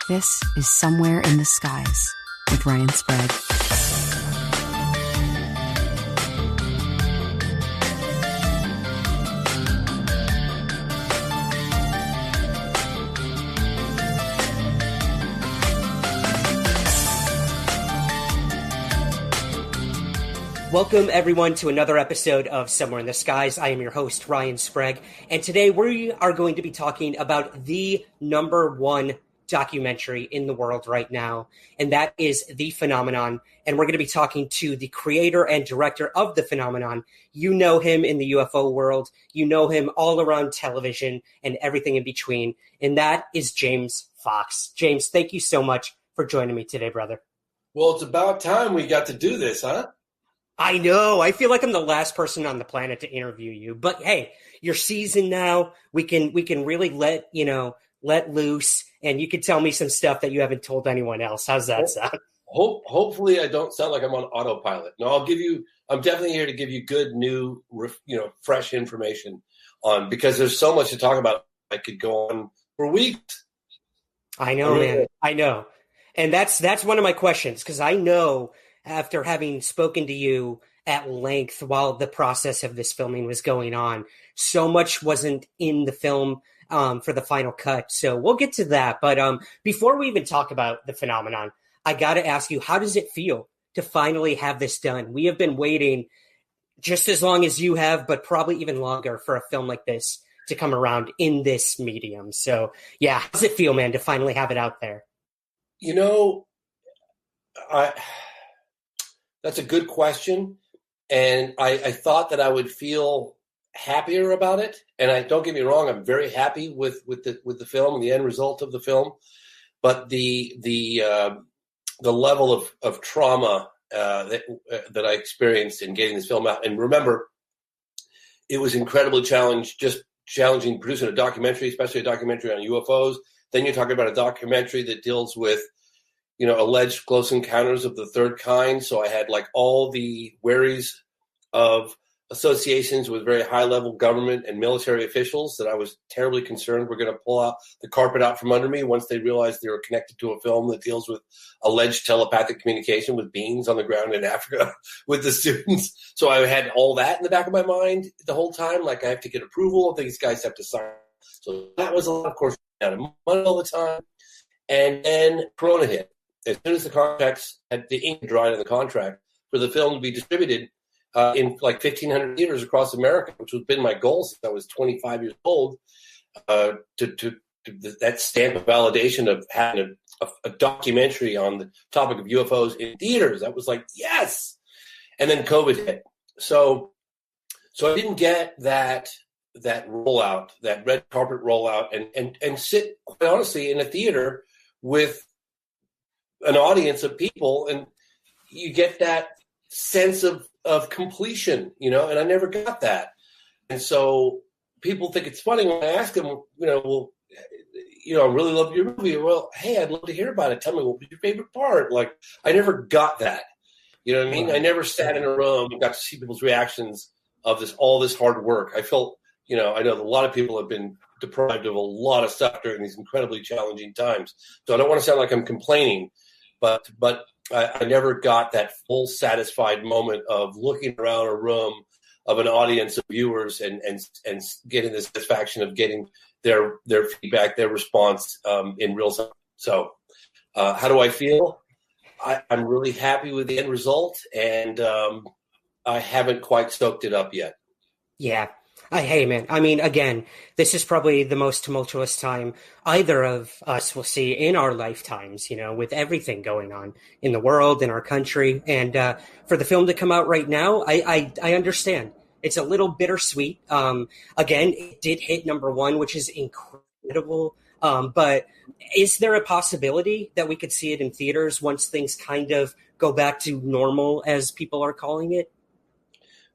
This is Somewhere in the Skies with Ryan Sprague. Welcome, everyone, to another episode of Somewhere in the Skies. I am your host, Ryan Sprague, and today we are going to be talking about the number one documentary in the world right now, and that is The Phenomenon. And we're going to be talking to the creator and director of The Phenomenon. You know him in the UFO world. You know him all around television and everything in between, and that is James Fox. James, thank you so much for joining me today, brother. Well, it's about time we got to do this, huh? I know. I feel like I'm the last person on the planet to interview you, but hey, you're seasoned now. We can really let loose, and you can tell me some stuff that you haven't told anyone else. How's that sound? Hopefully, I don't sound like I'm on autopilot. No, I'm definitely here to give you good, new, fresh information on, because there's so much to talk about. I could go on for weeks. I know, man. I know, and that's one of my questions, because I know, after having spoken to you at length while the process of this filming was going on, so much wasn't in the film for the final cut. So we'll get to that. But before we even talk about The Phenomenon, I got to ask you, how does it feel to finally have this done? We have been waiting just as long as you have, but probably even longer, for a film like this to come around in this medium. So yeah, how does it feel, man, to finally have it out there? That's a good question, and I thought that I would feel happier about it. And don't get me wrong, I'm very happy with the film and the end result of the film. But the level of trauma that I experienced in getting this film out, and remember, it was incredibly challenging producing a documentary, especially a documentary on UFOs. Then you're talking about a documentary that deals with alleged close encounters of the third kind. So I had all the worries of associations with very high-level government and military officials that I was terribly concerned were going to pull out the carpet out from under me once they realized they were connected to a film that deals with alleged telepathic communication with beings on the ground in Africa with the students. So I had all that in the back of my mind the whole time. I have to get approval. These guys have to sign. So that was a lot, of course, out of money all the time. And then Corona hit. As soon as the contracts had the ink dried on the contract for the film to be distributed in 1,500 theaters across America, which has been my goal since I was 25 years old, to that stamp of validation of having a documentary on the topic of UFOs in theaters. That was yes. And then COVID hit. So I didn't get that rollout, that red carpet rollout, and sit, quite honestly, in a theater with an audience of people, and you get that sense of completion, and I never got that. And so people think it's funny when I ask them, I really love your movie. Well, hey, I'd love to hear about it. Tell me, what was your favorite part? I never got that. You know what I mean? I never sat in a room and got to see people's reactions of all this hard work. I felt, I know that a lot of people have been deprived of a lot of stuff during these incredibly challenging times. So I don't want to sound like I'm complaining, but I never got that full satisfied moment of looking around a room of an audience of viewers and getting the satisfaction of getting their feedback, their response in real time. So how do I feel? I'm really happy with the end result, and I haven't quite soaked it up yet. Yeah. Hey, man. I mean, again, this is probably the most tumultuous time either of us will see in our lifetimes, with everything going on in the world, in our country. And for the film to come out right now, I understand. It's a little bittersweet. Again, it did hit number one, which is incredible. But is there a possibility that we could see it in theaters once things kind of go back to normal, as people are calling it?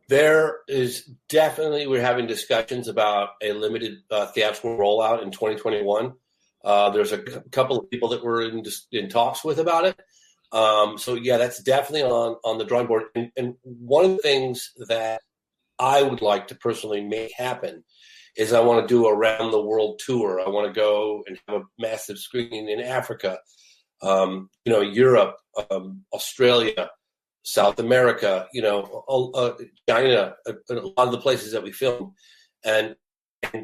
There is definitely, we're having discussions about a limited theatrical rollout in 2021. There's a couple of people that we're in talks with about it. So yeah, that's definitely on the drawing board. And one of the things that I would like to personally make happen is I want to do a around the world tour. I want to go and have a massive screening in Africa, Europe, Australia, South America, China, a lot of the places that we film, and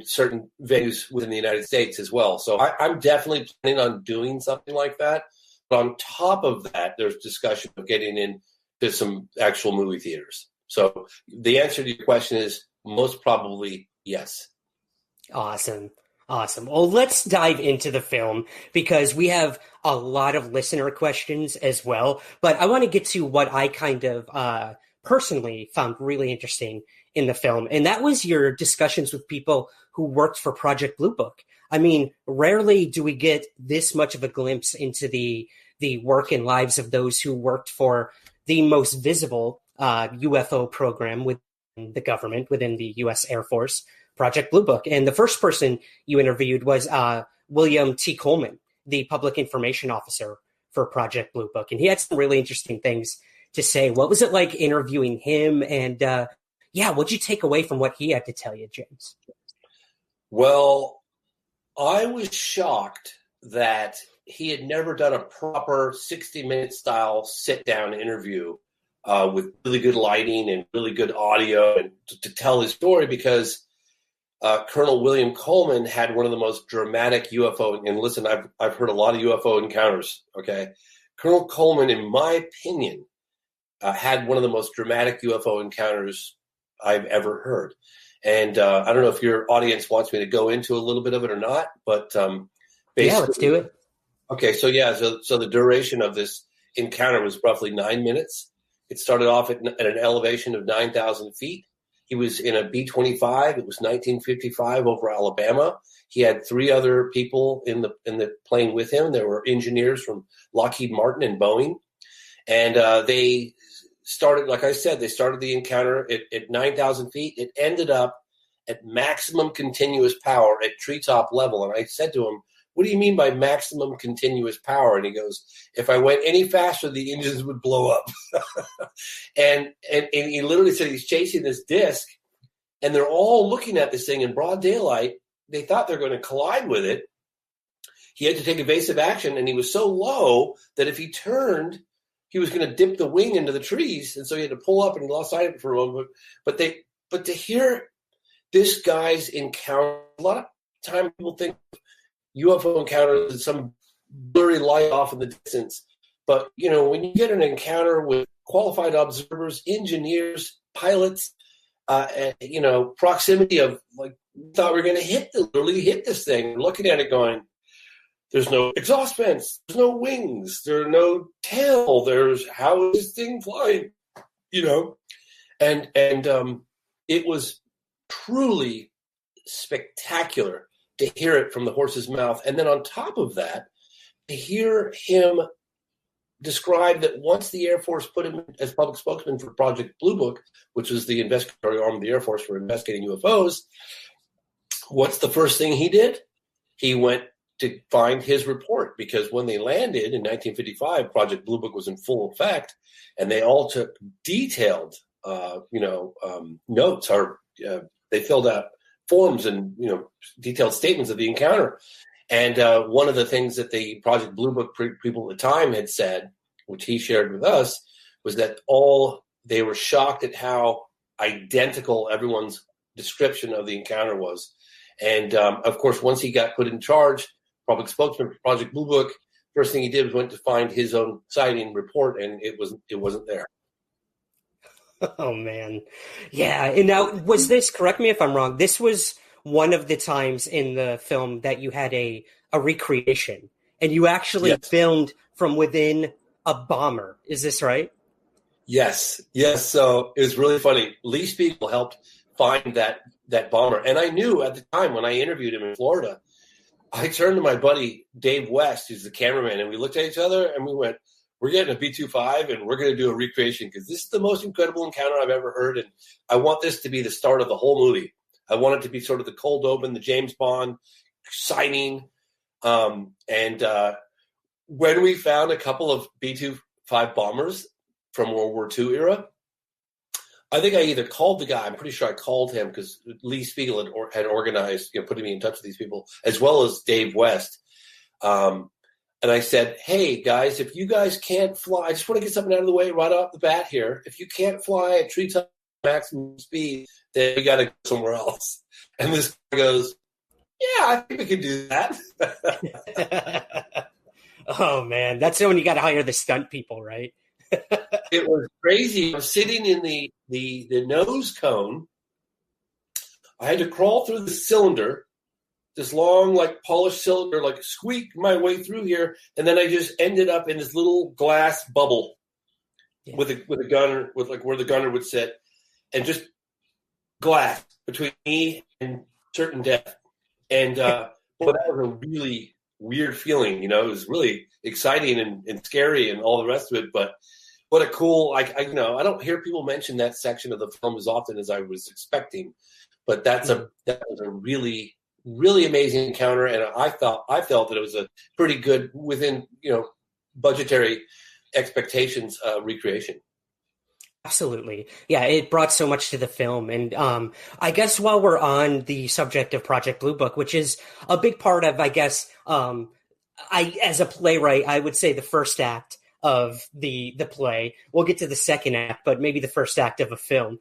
certain venues within the United States as well. So I'm definitely planning on doing something like that. But on top of that, there's discussion of getting into some actual movie theaters. So the answer to your question is most probably yes. Awesome. Well, let's dive into the film because we have a lot of listener questions as well. But I want to get to what I kind of personally found really interesting in the film. And that was your discussions with people who worked for Project Blue Book. I mean, rarely do we get this much of a glimpse into the work and lives of those who worked for the most visible UFO program within the government, within the U.S. Air Force, Project Blue Book. And the first person you interviewed was William T. Coleman, the public information officer for Project Blue Book. And he had some really interesting things to say. What was it like interviewing him? And what'd you take away from what he had to tell you, James? Well, I was shocked that he had never done a proper 60-minute style sit-down interview with really good lighting and really good audio and to tell his story, because Colonel William Coleman had one of the most dramatic UFO, and listen, I've heard a lot of UFO encounters, okay? Colonel Coleman, in my opinion, had one of the most dramatic UFO encounters I've ever heard. And I don't know if your audience wants me to go into a little bit of it or not, but basically, let's do it. Okay, so the duration of this encounter was roughly 9 minutes. It started off at an elevation of 9,000 feet. He was in a B-25. It was 1955 over Alabama. He had 3 other people in the plane with him. There were engineers from Lockheed Martin and Boeing, and they started, like I said, they started the encounter at 9,000 feet. It ended up at maximum continuous power at treetop level. And I said to him, "What do you mean by maximum continuous power?" And he goes, "If I went any faster, the engines would blow up." and he literally said he's chasing this disc, and they're all looking at this thing in broad daylight. They thought they're going to collide with it. He had to take evasive action, and he was so low that if he turned, he was going to dip the wing into the trees, and so he had to pull up, and he lost sight of it for a moment. But to hear this guy's encounter, a lot of time people think UFO encounters as some blurry light off in the distance. But, when you get an encounter with qualified observers, engineers, pilots, proximity of, like, we thought we were going to literally hit this thing. We're looking at it going, there's no exhaust vents, there's no wings, there's no tail, how is this thing flying? And it was truly spectacular to hear it from the horse's mouth. And then on top of that, to hear him describe that once the Air Force put him as public spokesman for Project Blue Book, which was the investigatory arm of the Air Force for investigating UFOs, what's the first thing he did? He went to find his report, because when they landed in 1955, Project Blue Book was in full effect, and they all took detailed, notes, or they filled out forms and detailed statements of the encounter. And one of the things that the Project Blue Book people at the time had said, which he shared with us, was that they were shocked at how identical everyone's description of the encounter was. And of course, once he got put in charge, public spokesman for Project Blue Book, first thing he did was went to find his own sighting report, and it wasn't there. Oh, man. Yeah. And now, was this, correct me if I'm wrong, this was one of the times in the film that you had a recreation, and you actually filmed from within a bomber. Is this right? Yes. So it was really funny. Lee Spiegel helped find that bomber. And I knew at the time when I interviewed him in Florida, I turned to my buddy Dave West, who's the cameraman, and we looked at each other and we went, "We're getting a B-25 and we're going to do a recreation, because this is the most incredible encounter I've ever heard. And I want this to be the start of the whole movie. I want it to be sort of the cold open, the James Bond sighting." And when we found a couple of B-25 bombers from World War II era, I think I either called the guy. I'm pretty sure I called him because Lee Spiegel had organized, putting me in touch with these people, as well as Dave West. And I said, hey, guys, if you guys can't fly, I just want to get something out of the way right off the bat here. If you can't fly at treetop maximum speed, then we got to go somewhere else. And this guy goes, yeah, I think we can do that. Oh, man. That's when you got to hire the stunt people, right? It was crazy. I was sitting in the nose cone. I had to crawl through the cylinder, this long, polished cylinder, squeak my way through here, and then I just ended up in this little glass bubble with a gunner, with where the gunner would sit, and just glass between me and certain death. And that was a really weird feeling. It was really exciting and scary and all the rest of it. But what a cool! I don't hear people mention that section of the film as often as I was expecting. But that was a really, really amazing encounter, and I felt that it was a pretty good, within budgetary expectations, recreation. Absolutely. Yeah, it brought so much to the film. And I guess while we're on the subject of Project Blue Book, which is a big part of, I guess, as a playwright, I would say the first act of the play. We'll get to the second act, but maybe the first act of a film.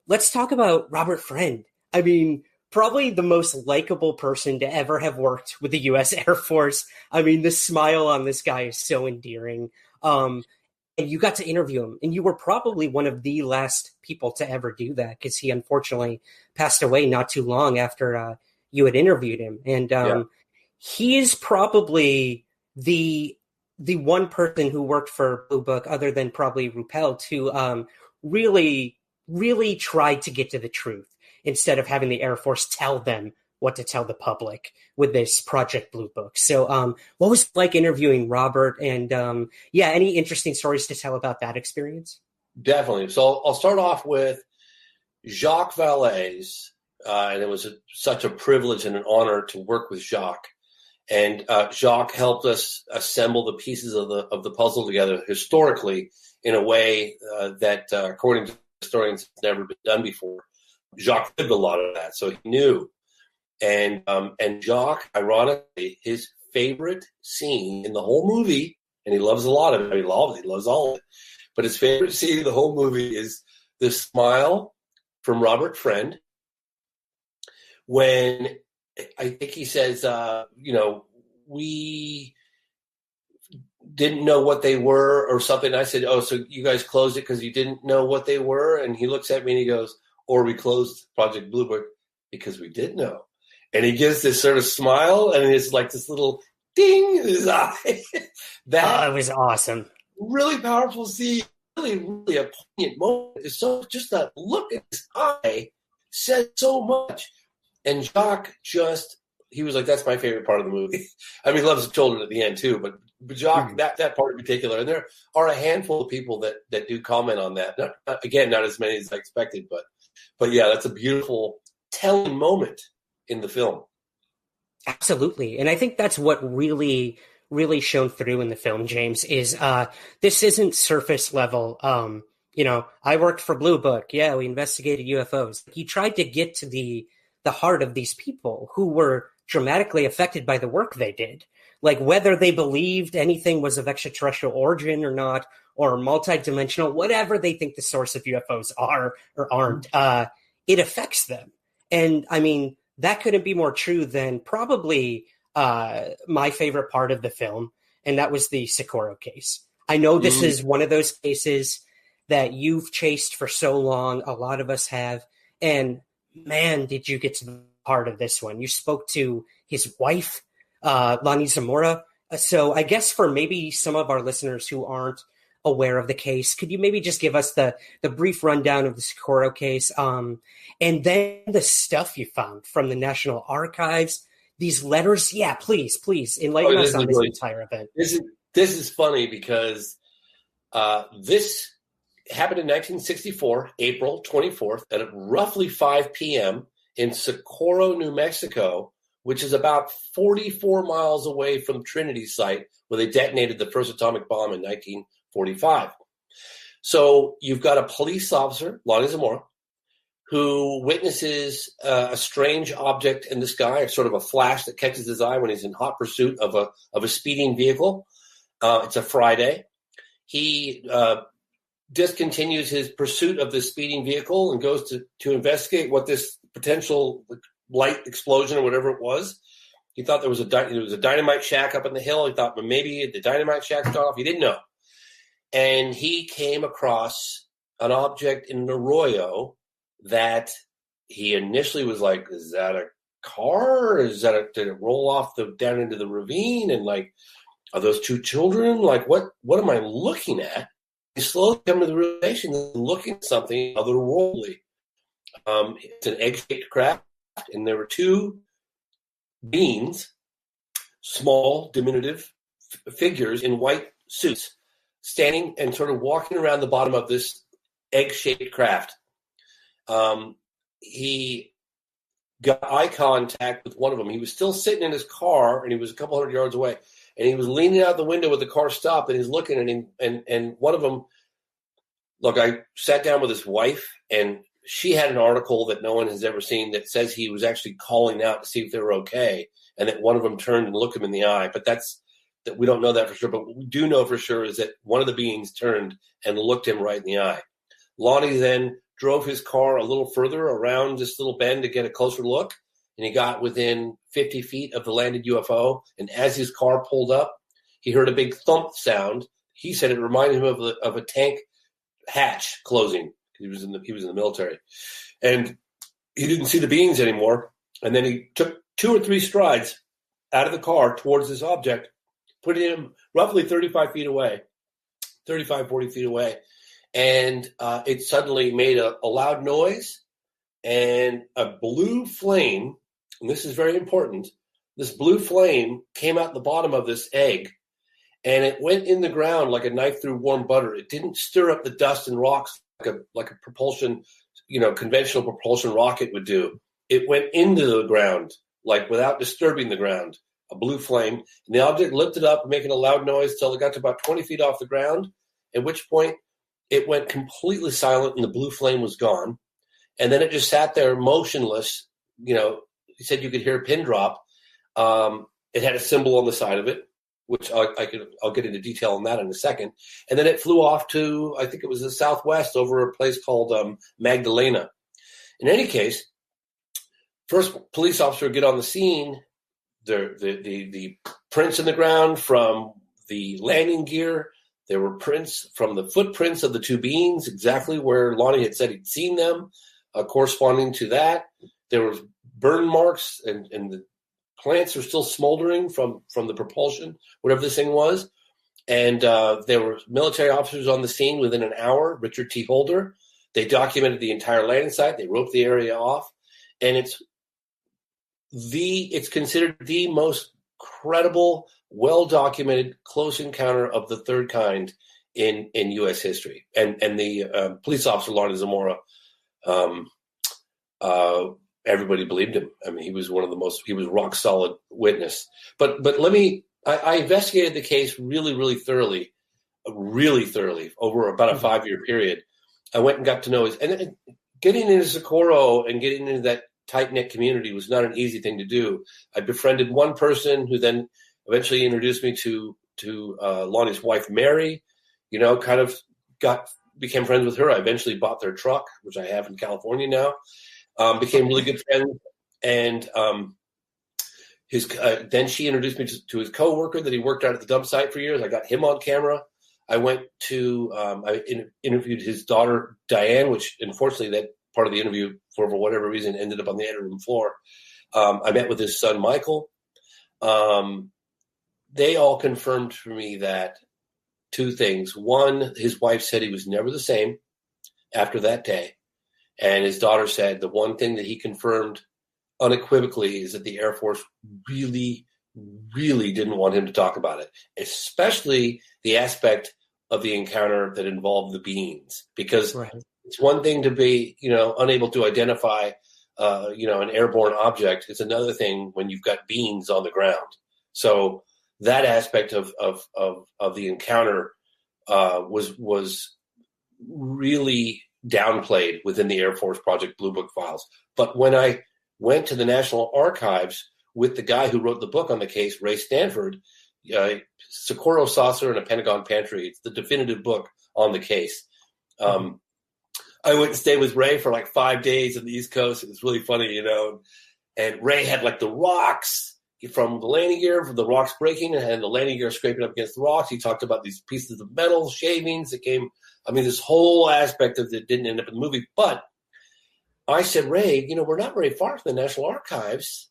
Let's talk about Robert Friend. I mean, probably the most likable person to ever have worked with the U.S. Air Force. I mean, the smile on this guy is so endearing. And you got to interview him, and you were probably one of the last people to ever do that because he unfortunately passed away not too long after you had interviewed him. And he is probably the one person who worked for Blue Book, other than probably Ruppelt, who really, really tried to get to the truth instead of having the Air Force tell them what to tell the public with this Project Blue Book. So what was it like interviewing Robert? And any interesting stories to tell about that experience? Definitely. So I'll start off with Jacques Vallée. And it was such a privilege and an honor to work with Jacques. And Jacques helped us assemble the pieces of the puzzle together historically in a way that, according to historians, has never been done before. Jacques lived a lot of that, so he knew. And Jacques, ironically, his favorite scene in the whole movie, and he loves a lot of it. He loves all of it. But his favorite scene in the whole movie is the smile from Robert Friend when I think he says, we didn't know what they were or something. I said, oh, so you guys closed it because you didn't know what they were? And he looks at me and he goes, or we closed Project Blue Book because we did know. And he gives this sort of smile, and it's like this little ding in his eye. It was awesome. Really powerful scene, really, really a poignant moment. It's so just that look in his eye said so much. And Jacques he was like, that's my favorite part of the movie. I mean, he loves the children at the end too, but Jacques, that part in particular. And there are a handful of people that do comment on that. Not as many as I expected, but yeah, that's a beautiful telling moment in the film. Absolutely. And I think that's what really, really shone through in the film, James, is this isn't surface level. I worked for Blue Book. Yeah, we investigated UFOs. He tried to get to the heart of these people who were dramatically affected by the work they did. Like whether they believed anything was of extraterrestrial origin or not, or multidimensional, whatever they think the source of UFOs are or aren't, it affects them. And I mean, that couldn't be more true than probably my favorite part of the film, and that was the Socorro case. I know this is one of those cases that you've chased for so long. A lot of us have. And man, did you get to the heart of this one. You spoke to his wife, Lonnie Zamora. So I guess for maybe some of our listeners who aren't aware of the case, could you maybe just give us the brief rundown of the Socorro case, and then the stuff you found from the National Archives, these letters? Yeah, please enlighten us on this entire event. This is funny because this happened in 1964, April 24th, at roughly 5 p.m. in Socorro, New Mexico, which is about 44 miles away from Trinity site, where they detonated the first atomic bomb in 1945. So you've got a police officer, Lonnie Zamora, who witnesses a strange object in the sky, sort of a flash that catches his eye when he's in hot pursuit of a speeding vehicle. It's a Friday. He discontinues his pursuit of the speeding vehicle and goes to investigate what this potential light explosion or whatever it was. He thought there was a dynamite shack up in the hill. He thought, well, maybe the dynamite shack started off. He didn't know. And he came across an object in an arroyo that he initially was like, is that a car? Did it roll off down into the ravine? And like, are those two children? Like, what am I looking at? He slowly come to the realization that he's looking at something otherworldly. It's an egg-shaped craft, and there were two beings, small, diminutive figures in white suits, standing and sort of walking around the bottom of this egg-shaped craft. He got eye contact with one of them. He was still sitting in his car, and he was a couple hundred yards away. And he was leaning out the window with the car stopped, and he's looking at him. And one of them, look, I sat down with his wife, and she had an article that no one has ever seen that says he was actually calling out to see if they were okay, and that one of them turned and looked him in the eye. But that we don't know that for sure. But what we do know for sure is that one of the beings turned and looked him right in the eye. Lonnie then drove his car a little further around this little bend to get a closer look, and he got within 50 feet of the landed UFO. And as his car pulled up, he heard a big thump sound. He said it reminded him of a tank hatch closing. He was in the military, and he didn't see the beings anymore. And then he took 2 or 3 strides out of the car towards this object, putting him roughly 35, 40 feet away. And it suddenly made a loud noise, and a blue flame, and this is very important, this blue flame came out the bottom of this egg, and it went in the ground like a knife through warm butter. It didn't stir up the dust and rocks like a propulsion, conventional propulsion rocket would do. It went into the ground, like without disturbing the ground, a blue flame. And the object lifted up, making a loud noise till it got to about 20 feet off the ground, at which point it went completely silent and the blue flame was gone. And then it just sat there motionless. He said you could hear a pin drop. It had a symbol on the side of it, which I'll get into detail on that in a second. And then it flew off to, I think it was the southwest, over a place called Magdalena. In any case, first police officer get on the scene. The prints in the ground from the landing gear. There were prints from the footprints of the two beings, exactly where Lonnie had said he'd seen them, corresponding to that. There were burn marks, and the plants are still smoldering from the propulsion, whatever this thing was. And there were military officers on the scene within an hour, Richard T. Holder. They documented the entire landing site. They roped the area off. And it's considered the most credible, well-documented close encounter of the third kind in U.S. history. And the police officer, Lonnie Zamora, everybody believed him. I mean, he was he was rock solid witness. But I investigated the case really, really thoroughly over about a 5-year period. I went and got to know and getting into Socorro and getting into that tight-knit community was not an easy thing to do. I befriended one person who then eventually introduced me to Lonnie's wife, Mary, became friends with her. I eventually bought their truck, which I have in California now. Became really good friends, and then she introduced me to his coworker that he worked out at the dump site for years. I got him on camera. I went to I interviewed his daughter Diane, which unfortunately that part of the interview for whatever reason ended up on the edit room floor. I met with his son Michael. They all confirmed for me that 2 things. One, his wife said he was never the same after that day. And his daughter said the one thing that he confirmed unequivocally is that the Air Force really, really didn't want him to talk about it, especially the aspect of the encounter that involved the beings. Because It's one thing to be, unable to identify, an airborne object. It's another thing when you've got beings on the ground. So that aspect of the encounter was really downplayed within the Air Force Project Blue Book files. But when I went to the National Archives with the guy who wrote the book on the case, Ray Stanford, Socorro Saucer and a Pentagon Pantry, it's the definitive book on the case. I went and stayed with Ray for like 5 days on the East Coast. It was really funny, and Ray had like the rocks from the landing gear, from the rocks breaking, and the landing gear scraping up against the rocks. He talked about these pieces of metal, shavings that came. I mean, this whole aspect of it didn't end up in the movie. But I said, Ray, we're not very far from the National Archives.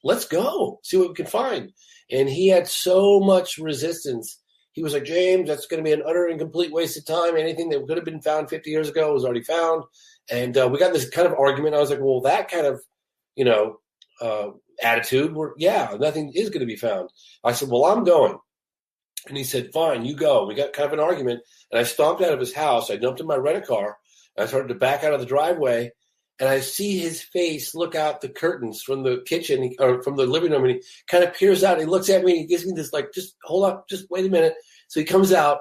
Let's go, see what we can find. And he had so much resistance. He was like, James, that's going to be an utter and complete waste of time. Anything that could have been found 50 years ago was already found. And we got this kind of argument. I was like, well, that kind of, attitude, nothing is going to be found. I said, well, I'm going. And he said, fine, you go. We got kind of an argument. And I stomped out of his house. I jumped in my rent-a-car. And I started to back out of the driveway. And I see his face look out the curtains from the kitchen or from the living room, and he kind of peers out. And he looks at me and he gives me this like, just hold up, just wait a minute. So he comes out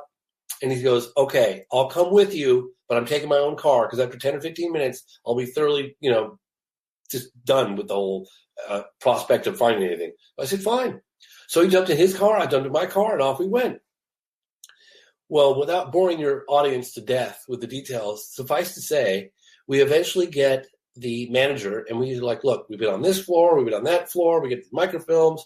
and he goes, okay, I'll come with you, but I'm taking my own car because after 10 or 15 minutes, I'll be thoroughly, just done with the whole prospect of finding anything. I said, fine. So he jumped in his car, I jumped in my car, and off we went. Well, without boring your audience to death with the details, suffice to say, we eventually get the manager, and we're like, look, we've been on this floor, we've been on that floor, we get the microfilms.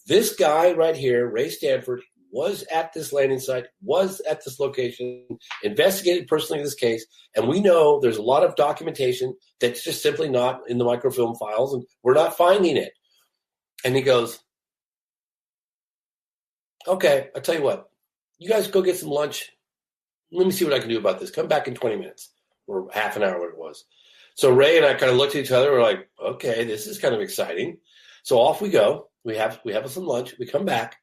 This guy right here, Ray Stanford, was at this landing site, was at this location, investigated personally this case, and we know there's a lot of documentation that's just simply not in the microfilm files, and we're not finding it. And he goes, okay, I'll tell you what, you guys go get some lunch. Let me see what I can do about this. Come back in 20 minutes. Or half an hour, what it was. So Ray and I kind of looked at each other. We're like, okay, this is kind of exciting. So off we go. We have some lunch. We come back.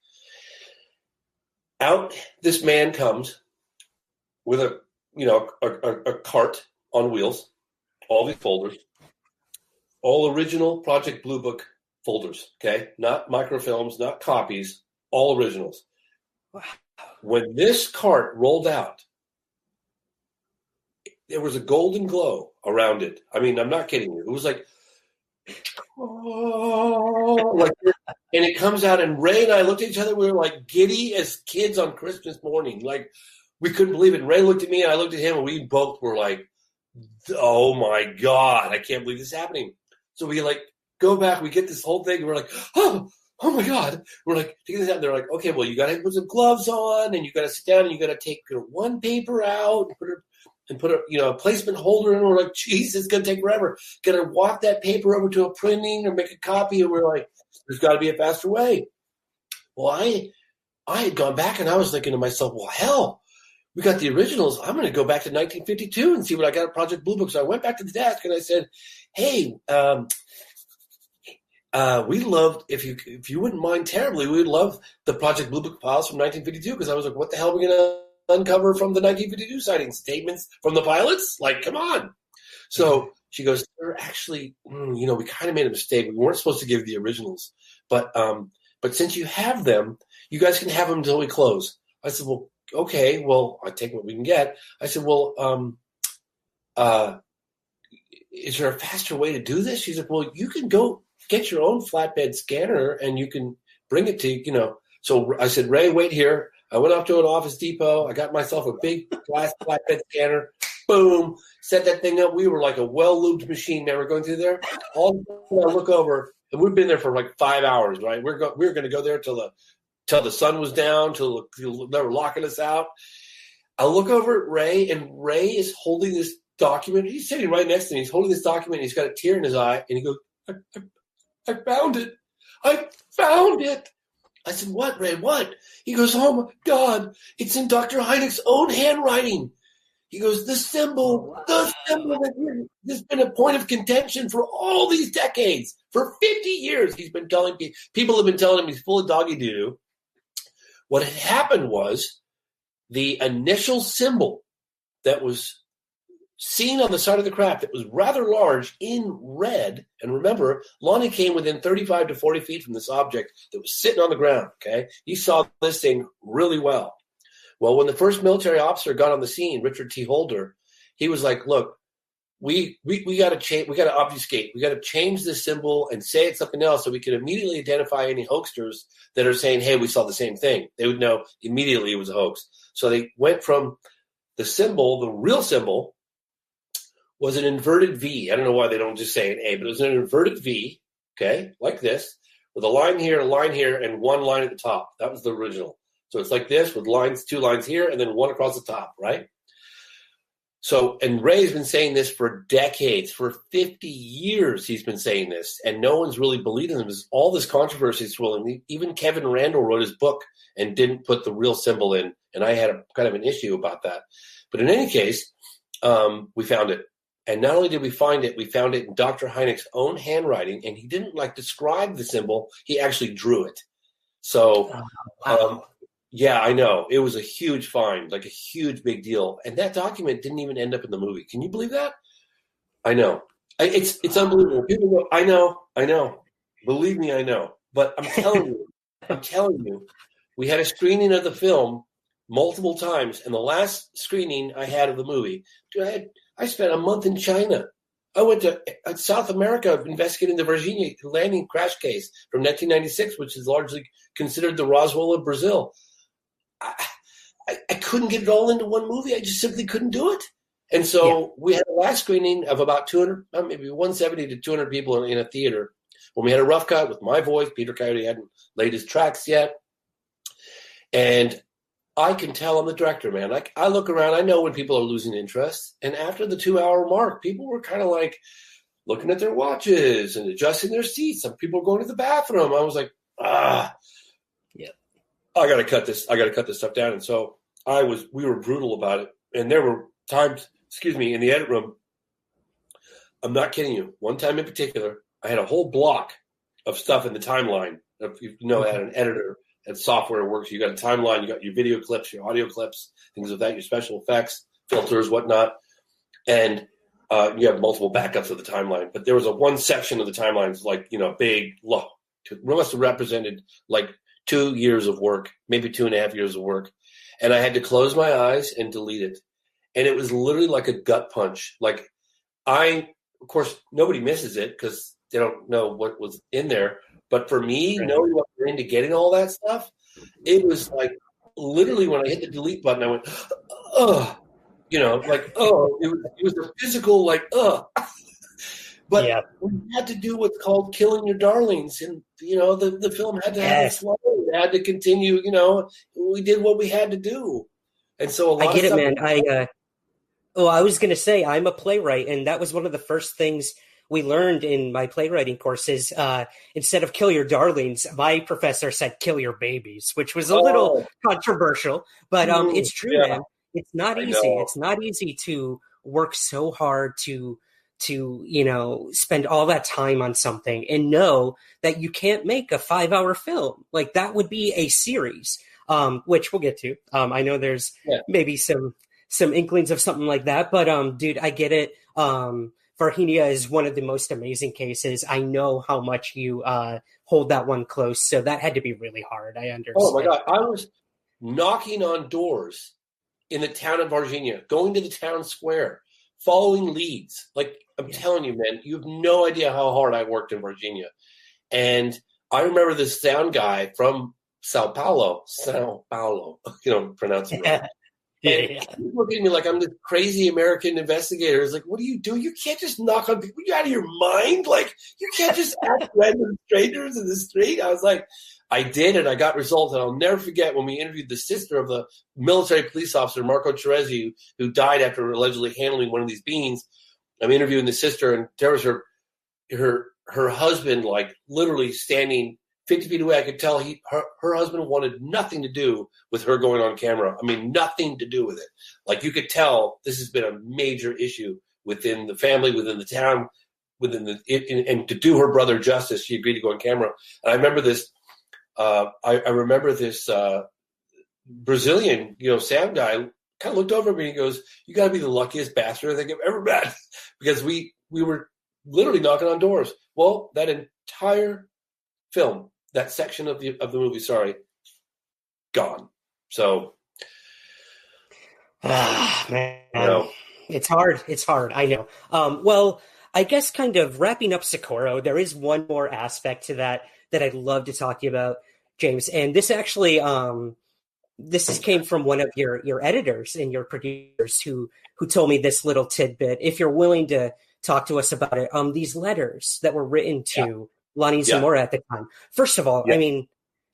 Out this man comes with a cart on wheels, all these folders, all original Project Blue Book folders, okay? Not microfilms, not copies, all originals. Wow. When this cart rolled out, there was a golden glow around it. I mean, I'm not kidding you. It was like, oh, and it comes out, and Ray and I looked at each other. We were like giddy as kids on Christmas morning. Like, we couldn't believe it. And Ray looked at me, and I looked at him, and we both were like, oh, my God, I can't believe this is happening. So we, go back. We get this whole thing, and we're like, oh, my God. We're like, taking this out. And they're like, okay, well, you got to put some gloves on, and you got to sit down, and you got to take one paper out and put a placement holder in. We're like, geez, it's going to take forever. Got to walk that paper over to a printing or make a copy. And we're like, there's got to be a faster way. Well, I had gone back and I was thinking to myself, well, hell, we got the originals. I'm going to go back to 1952 and see what I got at Project Blue Book. So I went back to the desk and I said, hey, we loved, if you wouldn't mind terribly, we'd love the Project Blue Book files from 1952. Because I was like, what the hell are we going to uncover from the 1952 sighting? Statements from the pilots? Like, come on. So she goes, actually, we kind of made a mistake. We weren't supposed to give the originals, but since you have them, you guys can have them until we close. I said, well, okay, well, I'll take what we can get. I said, well, is there a faster way to do this? She's like, well, you can go get your own flatbed scanner and you can bring it to, So I said, Ray, wait here. I went off to an Office Depot. I got myself a big glass flatbed scanner. Boom. Set that thing up. We were like a well-lubed machine, man. We're going through there. All of a sudden I look over, and we've been there for like 5 hours, right? We were going to go there till the sun was down, till they were locking us out. I look over at Ray, and Ray is holding this document. He's sitting right next to me. He's holding this document, and he's got a tear in his eye, and he goes, I found it. I found it. I said, what, Ray, what? He goes, oh, my God, it's in Dr. Hynek's own handwriting. He goes, the symbol that has been a point of contention for all these decades. For 50 years, he's been telling people have been telling him he's full of doggy doo. What had happened was the initial symbol that was seen on the side of the craft that was rather large in red, and remember, Lonnie came within 35 to 40 feet from this object that was sitting on the ground, okay? He saw this thing really well. Well, when the first military officer got on the scene, Richard T. Holder, he was like, look, we got to change, we got to obfuscate, we got to change this symbol and say it's something else so we can immediately identify any hoaxers that are saying, hey, we saw the same thing. They would know immediately it was a hoax. So they went from the symbol, the real symbol was an inverted V. I don't know why they don't just say an A, but it was an inverted V, okay, like this, with a line here, and one line at the top. That was the original. So it's like this with lines, 2 lines here, and then one across the top, right? So, and Ray's been saying this for decades, for 50 years he's been saying this, and no one's really believing him. There's all this controversy swirling. Even Kevin Randall wrote his book and didn't put the real symbol in, and I had a kind of an issue about that. But in any case, we found it. And not only did we find it in Dr. Hynek's own handwriting, and he didn't describe the symbol, he actually drew it. So, wow. yeah, I know. It was a huge find, a huge big deal. And that document didn't even end up in the movie. Can you believe that? I know. It's unbelievable. People go, I know. Believe me, I know. But I'm telling you, we had a screening of the film multiple times. And the last screening I had of the movie, dude, I spent a month in China. I went to South America investigating the Varginha landing crash case from 1996, which is largely considered the Roswell of Brazil. I couldn't get it all into one movie. I just simply couldn't do it. And so we had a last screening of about 200, maybe 170 to 200 people in a theater. When we had a rough cut with my voice, Peter Coyote hadn't laid his tracks yet. And I can tell I'm the director, man. I look around, I know when people are losing interest. And after the 2-hour mark, people were kind of looking at their watches and adjusting their seats. Some people were going to the bathroom. I was like, I got to cut this. I got to cut this stuff down. And so we were brutal about it. And there were times, in the edit room, I'm not kidding you. One time in particular, I had a whole block of stuff in the timeline. If you know, I had an editor and software works. You got a timeline, you got your video clips, your audio clips, things of that, your special effects, filters, whatnot. And you have multiple backups of the timeline. But there was one section of the timelines, big, it must have represented 2 years of work, maybe 2.5 years of work. And I had to close my eyes and delete it. And it was literally like a gut punch. Of course, nobody misses it because they don't know what was in there. But for me, knowing what we're into getting all that stuff, it was literally when I hit the delete button, I went, it was a physical, But we had to do what's called killing your darlings. And, the film had to have a flow. It had to continue, we did what we had to do. And so a lot I get of it, man. I was going to say, I'm a playwright, and that was one of the first things we learned in my playwriting courses. Instead of kill your darlings, my professor said kill your babies, which was a little controversial, but it's true, man. It's not easy. It's not easy to work so hard to spend all that time on something and know that you can't make a 5-hour film. That would be a series, which we'll get to. I know there's maybe some inklings of something like that, but dude, I get it. Varginha is one of the most amazing cases. I know how much you hold that one close, so that had to be really hard. I understand. Oh my God. I was knocking on doors in the town of Varginha, going to the town square, following leads. I'm telling you, man, you have no idea how hard I worked in Varginha. And I remember this sound guy from Sao Paulo, pronounce it right. And he's looking at me like I'm this crazy American investigator. It's what do? You can't just knock on people. You out of your mind? You can't just ask random strangers in the street. I was like, I did, and I got results. And I'll never forget when we interviewed the sister of the military police officer, Marco Teresi, who died after allegedly handling one of these beans. I'm interviewing the sister, and there was her husband, literally standing 50 feet away. I could tell her husband wanted nothing to do with her going on camera. I mean, nothing to do with it. You could tell this has been a major issue within the family, within the town, and to do her brother justice, she agreed to go on camera. And I remember this. I remember this Brazilian, sound guy kind of looked over at me and he goes, "You got to be the luckiest bastard I think I've ever met," because we were literally knocking on doors. Well, that entire film, that section of the movie, gone. So Man, No. it's hard. It's hard. I know. Well, I guess kind of wrapping up Socorro, there is one more aspect to that I'd love to talk to you about, James. And this actually, came from one of your editors and your producers who told me this little tidbit. If you're willing to talk to us about it, these letters that were written to Lonnie Yeah. Zamora at the time. First of all, Yeah. I mean,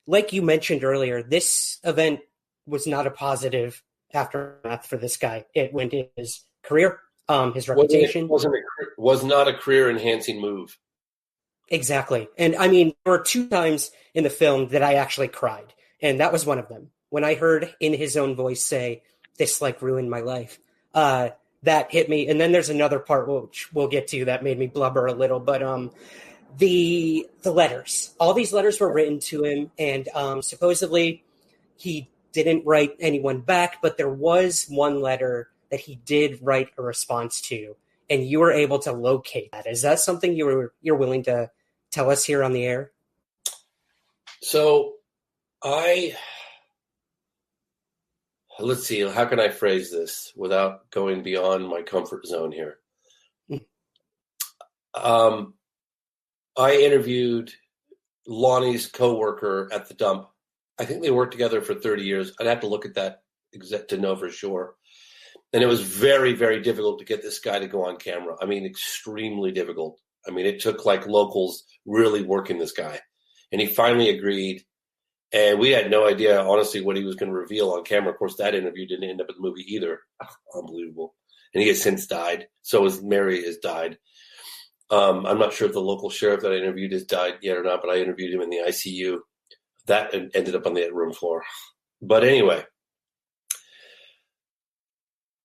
like you mentioned earlier, this event was not a positive aftermath for this guy. It went in his career, his reputation. Was not a career enhancing move. Exactly. And I mean, there were two times in the film that I actually cried, and that was one of them. When I heard in his own voice say, "This like ruined my life," that hit me. And then there's another part which we'll get to that made me blubber a little. But the letters, all these letters were written to him, and supposedly he didn't write anyone back, but there was one letter that he did write a response to, and you were able to locate that. Is that something you're willing to tell us here on the air? So let's see, how can I phrase this without going beyond my comfort zone here? I interviewed Lonnie's coworker at the dump. I think they worked together for 30 years. I'd have to look at that to know for sure. And it was very, very difficult to get this guy to go on camera. I mean, extremely difficult. I mean, it took like locals really working this guy. And he finally agreed. And we had no idea, honestly, what he was going to reveal on camera. Of course, that interview didn't end up in the movie either. Unbelievable. And he has since died. So has Mary has died. I'm not sure if the local sheriff that I interviewed has died yet or not, but I interviewed him in the ICU. That ended up on the room floor. But anyway,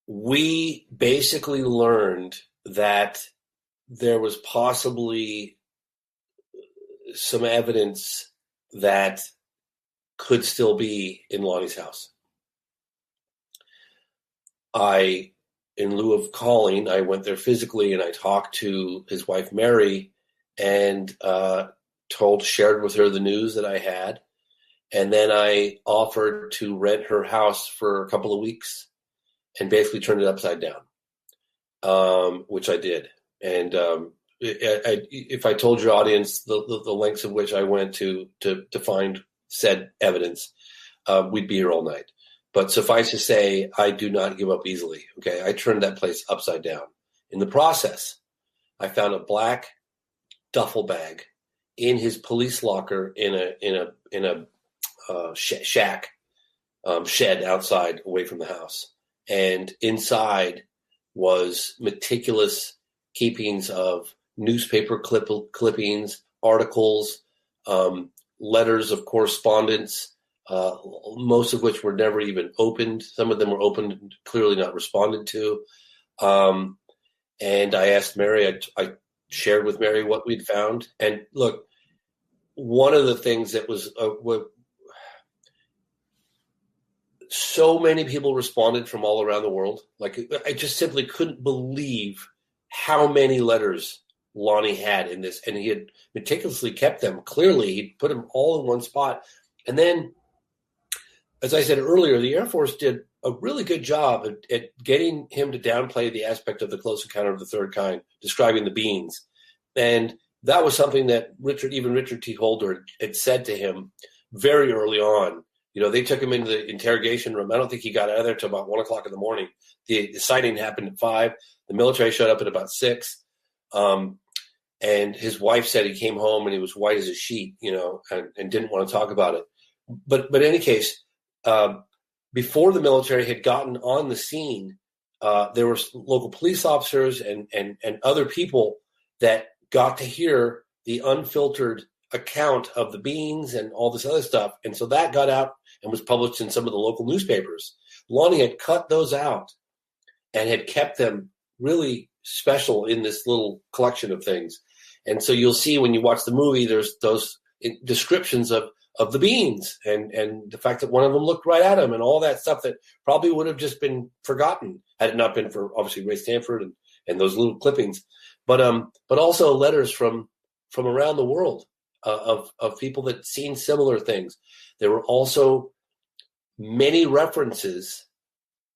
we basically learned that there was possibly some evidence that could still be in Lonnie's house. In lieu of calling, I went there physically and I talked to his wife, Mary, and shared with her the news that I had. And then I offered to rent her house for a couple of weeks and basically turned it upside down, which I did. And if I told your audience the lengths of which I went to find said evidence, we'd be here all night. But suffice to say, I do not give up easily. Okay, I turned that place upside down. In the process, I found a black duffel bag in his police locker in a shack, shed outside away from the house, and inside was meticulous keepings of newspaper clippings, articles, letters of correspondence. Most of which were never even opened. Some of them were opened and clearly not responded to. And I asked Mary, I shared with Mary what we'd found. And look, one of the things that was so many people responded from all around the world. Like, I just simply couldn't believe how many letters Lonnie had in this. And he had meticulously kept them. Clearly, he put them all in one spot. And then, as I said earlier, the Air Force did a really good job at getting him to downplay the aspect of the close encounter of the third kind, describing the beings. And that was something that Richard T. Holder had said to him very early on. You know, they took him into the interrogation room. I don't think he got out of there till about 1 o'clock in the morning. The sighting happened at 5. The military showed up at about 6. And his wife said he came home and he was white as a sheet, you know, and didn't want to talk about it. But in any case, before the military had gotten on the scene, there were local police officers and other people that got to hear the unfiltered account of the beings and all this other stuff. And so that got out and was published in some of the local newspapers. Lonnie had cut those out and had kept them really special in this little collection of things. And so you'll see when you watch the movie, there's those descriptions of the beings and the fact that one of them looked right at him and all that stuff that probably would have just been forgotten had it not been for obviously Ray Stanford and those little clippings, but also letters from around the world of people that seen similar things. There were also many references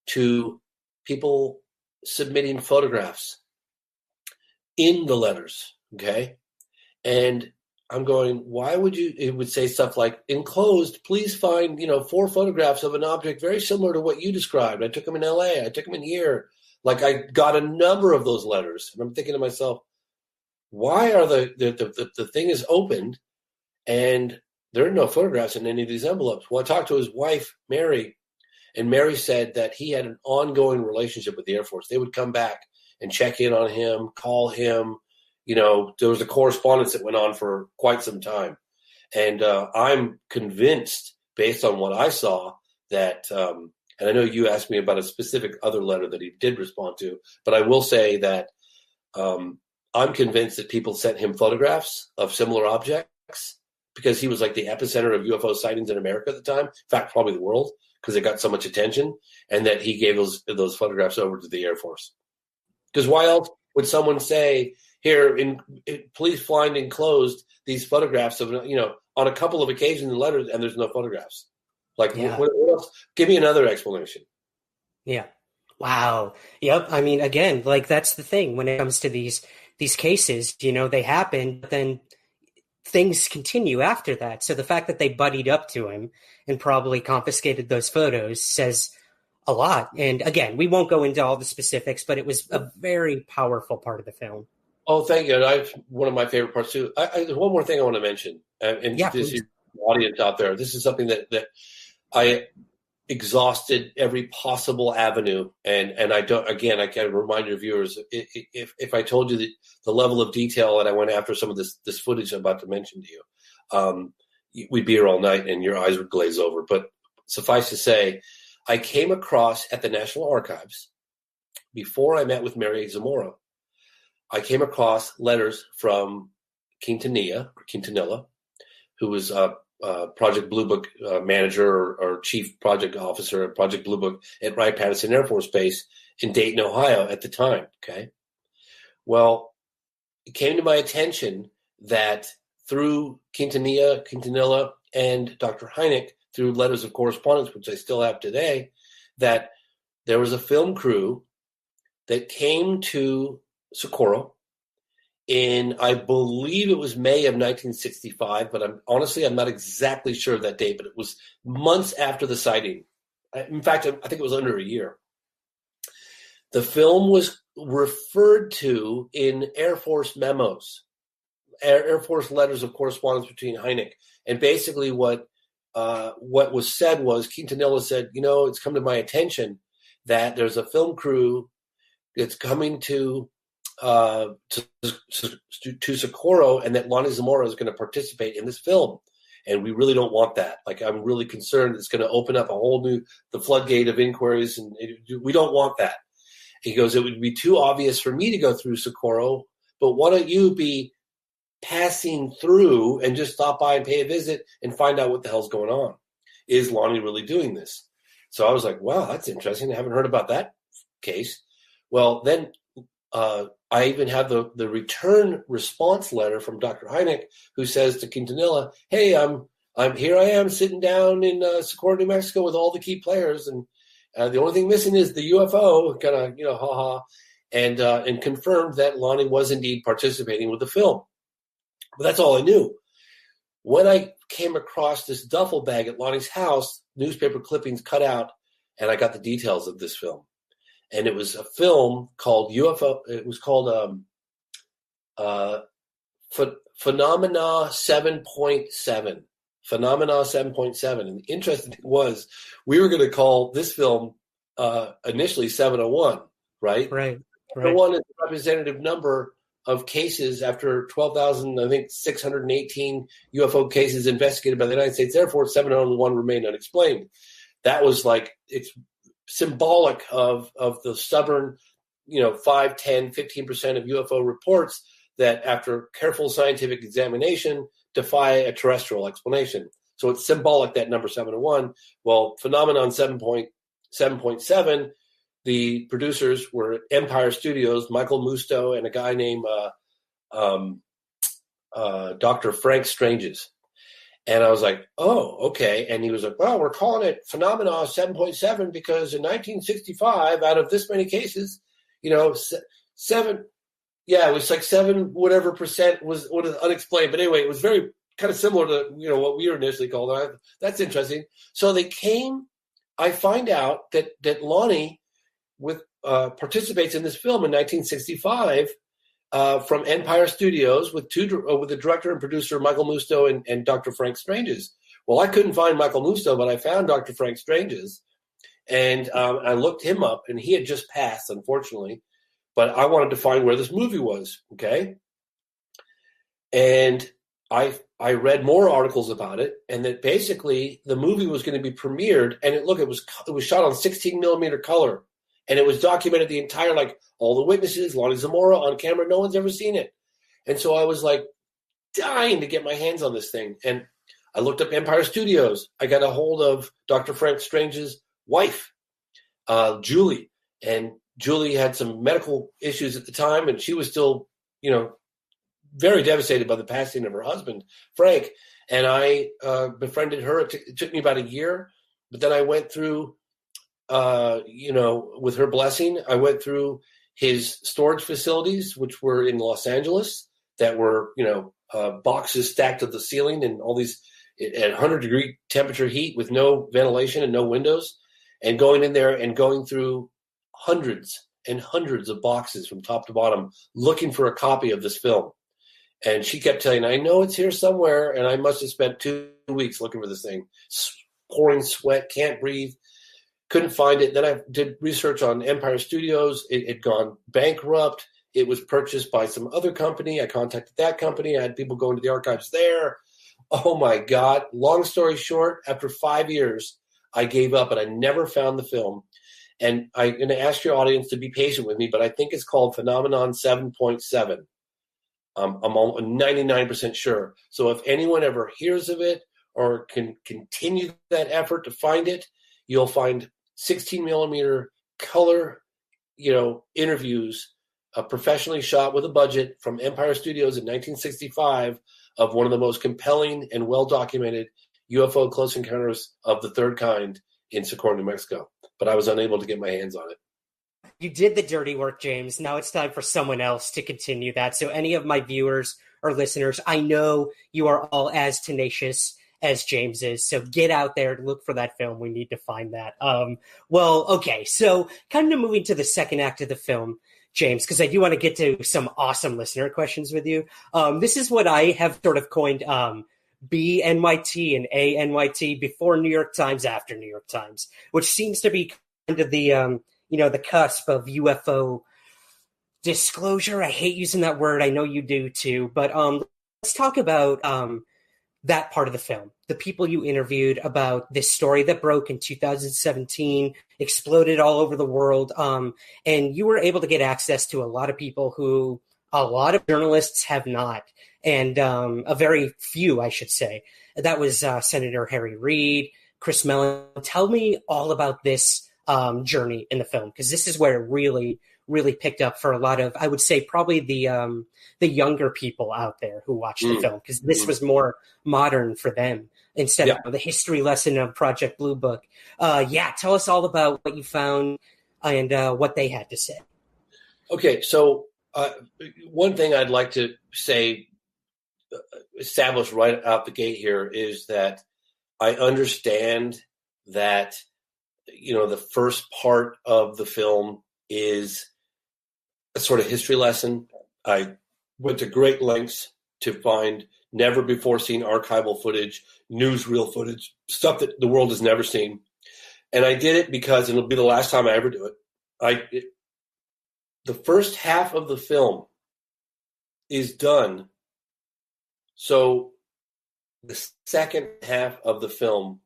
to people submitting photographs in the letters, okay? And I'm going, why would you, it would say stuff like, enclosed, please find, 4 photographs of an object very similar to what you described. I took them in LA, I took them in here. Like, I got a number of those letters. And I'm thinking to myself, why are the thing is opened and there are no photographs in any of these envelopes? Well, I talked to his wife, Mary, and Mary said that he had an ongoing relationship with the Air Force. They would come back and check in on him, call him. There was a correspondence that went on for quite some time. And I'm convinced, based on what I saw, that, and I know you asked me about a specific other letter that he did respond to, but I will say that I'm convinced that people sent him photographs of similar objects because he was like the epicenter of UFO sightings in America at the time. In fact, probably the world, because they got so much attention, and that he gave those photographs over to the Air Force. Because why else would someone say, here, please find enclosed these photographs of, on a couple of occasions in letters, and there's no photographs? Like, yeah. What else? Give me another explanation. Yeah. Wow. Yep. I mean, again, like, that's the thing when it comes to these cases, they happen, but then things continue after that. So the fact that they buddied up to him and probably confiscated those photos says a lot. And again, we won't go into all the specifics, but it was a very powerful part of the film. Oh, thank you. And one of my favorite parts too. There's one more thing I want to mention, and yeah, this is the audience out there. This is something that I exhausted every possible avenue, and I don't. Again, I can remind your viewers, if I told you the level of detail that I went after some of this footage I'm about to mention to you, we'd be here all night, and your eyes would glaze over. But suffice to say, I came across at the National Archives before I met with Zamora. I came across letters from Quintanilla, who was Project Blue Book manager or chief project officer at Project Blue Book at Wright-Patterson Air Force Base in Dayton, Ohio at the time. Okay. Well, it came to my attention that through Quintanilla and Dr. Hynek, through letters of correspondence, which I still have today, that there was a film crew that came to Socorro in, I believe it was May of 1965, but I'm not exactly sure of that date, but it was months after the sighting. In fact, I think it was under a year. The film was referred to in Air Force memos, Air Force letters of correspondence between Hynek. And basically what was said was, Quintanilla said, it's come to my attention that there's a film crew that's coming to Socorro, and that Lonnie Zamora is going to participate in this film, and we really don't want that. Like, I'm really concerned it's going to open up the floodgate of inquiries, and we don't want that. He goes, it would be too obvious for me to go through Socorro, but why don't you be passing through and just stop by and pay a visit and find out what the hell's going on? Is Lonnie really doing this? So I was like, wow, that's interesting. I haven't heard about that case. Well, then I even have the return response letter from Dr. Hynek, who says to Quintanilla, hey, I'm here. I am sitting down in Socorro, New Mexico with all the key players, and the only thing missing is the UFO. Kind of, haha, and confirmed that Lonnie was indeed participating with the film. But that's all I knew. When I came across this duffel bag at Lonnie's house, newspaper clippings cut out, and I got the details of this film. And it was a film called UFO. It was called Phenomena 7.7. Phenomena 7.7. And the interesting thing was, we were going to call this film initially 701, right? Right. 701 is the representative number of cases after 12,618 UFO cases investigated by the United States Air Force. 701 remained unexplained. That was like, it's symbolic of the stubborn, 5, 10, 15% of UFO reports that, after careful scientific examination, defy a terrestrial explanation. So it's symbolic, that number 701. Well, Phenomenon 7.7, the producers were Empire Studios, Michael Musto, and a guy named Dr. Frank Stranges. And I was like, oh, okay. And he was like, well, we're calling it Phenomena 7.7 because in 1965, out of this many cases, you know, seven, yeah, it was like 7 whatever percent was unexplained. But anyway, it was very kind of similar to, you know, what we were initially called. That's interesting. So they came, I find out that Lonnie participates in this film in 1965 from Empire Studios with the director and producer Michael Musto and Dr. Frank Stranges. Well, I couldn't find Michael Musto, but I found Dr. Frank Stranges, and I looked him up, and he had just passed, unfortunately. But I wanted to find where this movie was, okay? And I read more articles about it, and that basically the movie was going to be premiered, and it was shot on 16 millimeter color. And it was documented the entire, like, all the witnesses, Lonnie Zamora on camera. No one's ever seen it. And so I was, like, dying to get my hands on this thing. And I looked up Empire Studios. I got a hold of Dr. Frank Strange's wife, Julie. And Julie had some medical issues at the time, and she was still, you know, very devastated by the passing of her husband, Frank. And I befriended her. It took me about a year. But then I went through... you know, with her blessing, I went through his storage facilities, which were in Los Angeles, that were, you know, boxes stacked to the ceiling and all these at 100-degree temperature heat with no ventilation and no windows, and going in there and going through hundreds and hundreds of boxes from top to bottom, looking for a copy of this film. And she kept telling, I know it's here somewhere, and I must have spent 2 weeks looking for this thing, pouring sweat, can't breathe. Couldn't find it. Then I did research on Empire Studios. It had gone bankrupt. It was purchased by some other company. I contacted that company. I had people go into the archives there. Oh, my God. Long story short, after 5 years, I gave up, and I never found the film. And I'm going to ask your audience to be patient with me, but I think it's called Phenomenon 7.7. I'm 99% sure. So if anyone ever hears of it or can continue that effort to find it, you'll find 16 millimeter color, you know, interviews, professionally shot with a budget from Empire Studios in 1965 of one of the most compelling and well-documented UFO close encounters of the third kind in Socorro, New Mexico. But I was unable to get my hands on it. You did the dirty work, James. Now it's time for someone else to continue that. So any of my viewers or listeners, I know you are all as tenacious as James is. So get out there and look for that film. We need to find that. Well, okay. So kind of moving to the second act of the film, James, because I do want to get to some awesome listener questions with you. This is what I have sort of coined BNYT and ANYT, before New York Times, after New York Times, which seems to be kind of the, you know, the cusp of UFO disclosure. I hate using that word. I know you do too. But let's talk about that part of the film, the people you interviewed about this story that broke in 2017, exploded all over the world. And you were able to get access to a lot of people who a lot of journalists have not. And a very few, I should say. That was Senator Harry Reid, Chris Mellon. Tell me all about this journey in the film, because this is where it really, really picked up for a lot of, I would say, probably the younger people out there who watched the film, because this was more modern for them instead of the history lesson of Project Blue Book. Tell us all about what you found and what they had to say. Okay, so one thing I'd like to say, establish right out the gate here, is that I understand that, you know, the first part of the film is a sort of history lesson. I went to great lengths to find never before seen archival footage, newsreel footage, stuff that the world has never seen. And I did it because, and it'll be the last time I ever do it, the first half of the film is done. So the second half of the film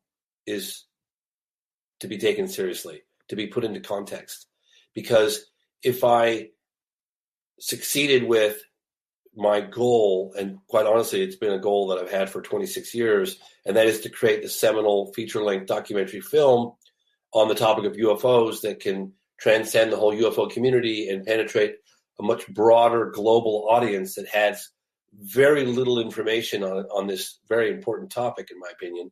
is to be taken seriously, to be put into context. Because if I succeeded with my goal, and quite honestly, it's been a goal that I've had for 26 years, and that is to create the seminal feature-length documentary film on the topic of UFOs that can transcend the whole UFO community and penetrate a much broader global audience that has very little information on this very important topic, in my opinion,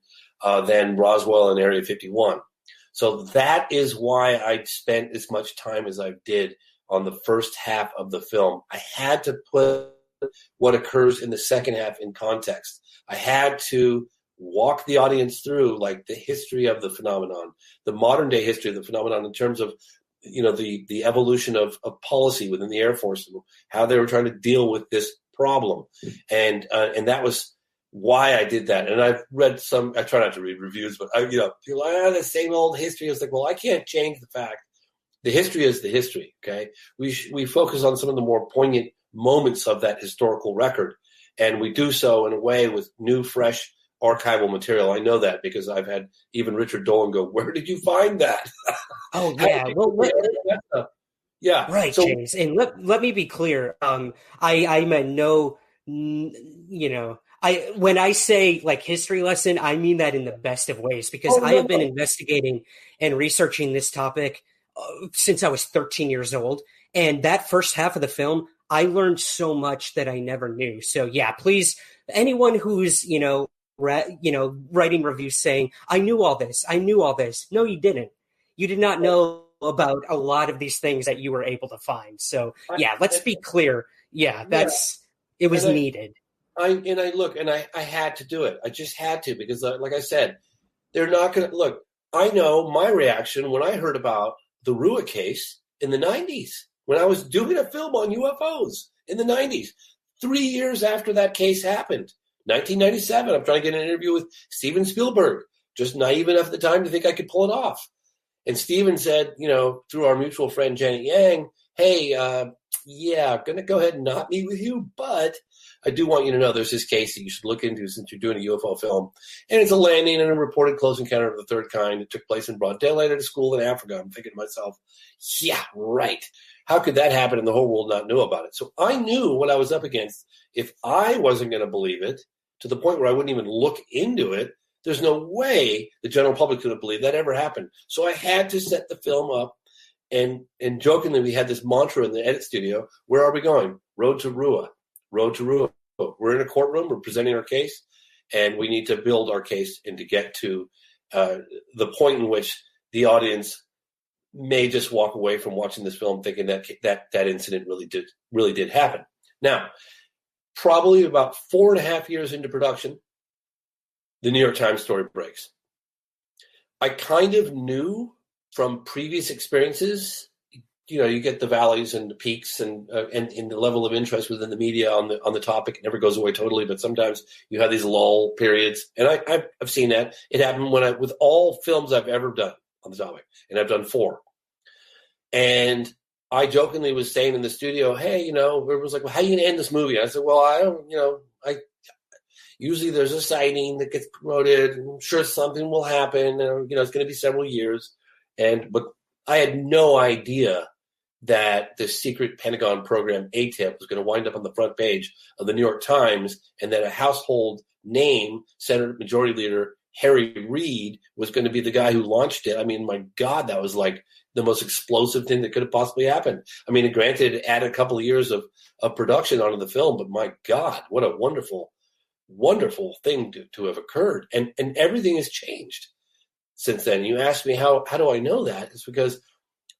than Roswell and Area 51. So that is why I spent as much time as I did on the first half of the film. I had to put what occurs in the second half in context. I had to walk the audience through like the history of the phenomenon, the modern day history of the phenomenon in terms of, the evolution of policy within the Air Force and how they were trying to deal with this problem. And that was why I did that. And I've read I try not to read reviews, but people are the same old history. It's like, well, I can't change the fact. The history is the history. Okay. We focus on some of the more poignant moments of that historical record. And we do so in a way with new, fresh archival material. I know that because I've had even Richard Dolan go, "Where did you find that?" Oh yeah. Yeah. Right, so, James. And let me be clear. I'm a no, when I say like history lesson, I mean that in the best of ways, because I have been investigating and researching this topic since I was 13 years old. And that first half of the film, I learned so much that I never knew. So yeah, please, anyone who's, writing reviews saying, I knew all this. No, you didn't. You did not know about a lot of these things that you were able to find. So yeah, let's be clear. Yeah, it was needed. I had to do it. I just had to, because like I said, they're not going to look. I know my reaction when I heard about the Rua case in the 90s, when I was doing a film on UFOs in the 90s, 3 years after that case happened, 1997, I'm trying to get an interview with Steven Spielberg, just naive enough at the time to think I could pull it off. And Steven said, through our mutual friend Janet Yang, hey, I'm going to go ahead and not meet with you, but I do want you to know there's this case that you should look into since you're doing a UFO film. And it's a landing and a reported close encounter of the third kind. It took place in broad daylight at a school in Africa. I'm thinking to myself, yeah, right. How could that happen and the whole world not know about it? So I knew what I was up against. If I wasn't going to believe it, to the point where I wouldn't even look into it, there's no way the general public could have believed that ever happened. So I had to set the film up, and jokingly, we had this mantra in the edit studio: where are we going? Road to Rua. Road to Rua. We're in a courtroom. We're presenting our case, and we need to build our case and to get to the point in which the audience may just walk away from watching this film thinking that incident really did happen. Now, probably about 4.5 years into production, the New York Times story breaks. I kind of knew from previous experiences, you get the valleys and the peaks and the level of interest within the media on the topic. It never goes away totally, but sometimes you have these lull periods. And I've seen that. It happened with all films I've ever done on the topic, and I've done 4. And I jokingly was saying in the studio, hey, everyone was like, well, how are you going to end this movie? And I said, well, I don't, usually there's a sighting that gets promoted. I'm sure something will happen. And, it's going to be several years. But I had no idea that the secret Pentagon program ATIP was going to wind up on the front page of the New York Times, and that a household name, Senate Majority Leader Harry Reid, was going to be the guy who launched it. I mean, my God, that was like the most explosive thing that could have possibly happened. I mean, granted, it added a couple of years of production onto the film, but my God, what a wonderful, wonderful thing to have occurred. And everything has changed since then. You asked me, how do I know that? It's because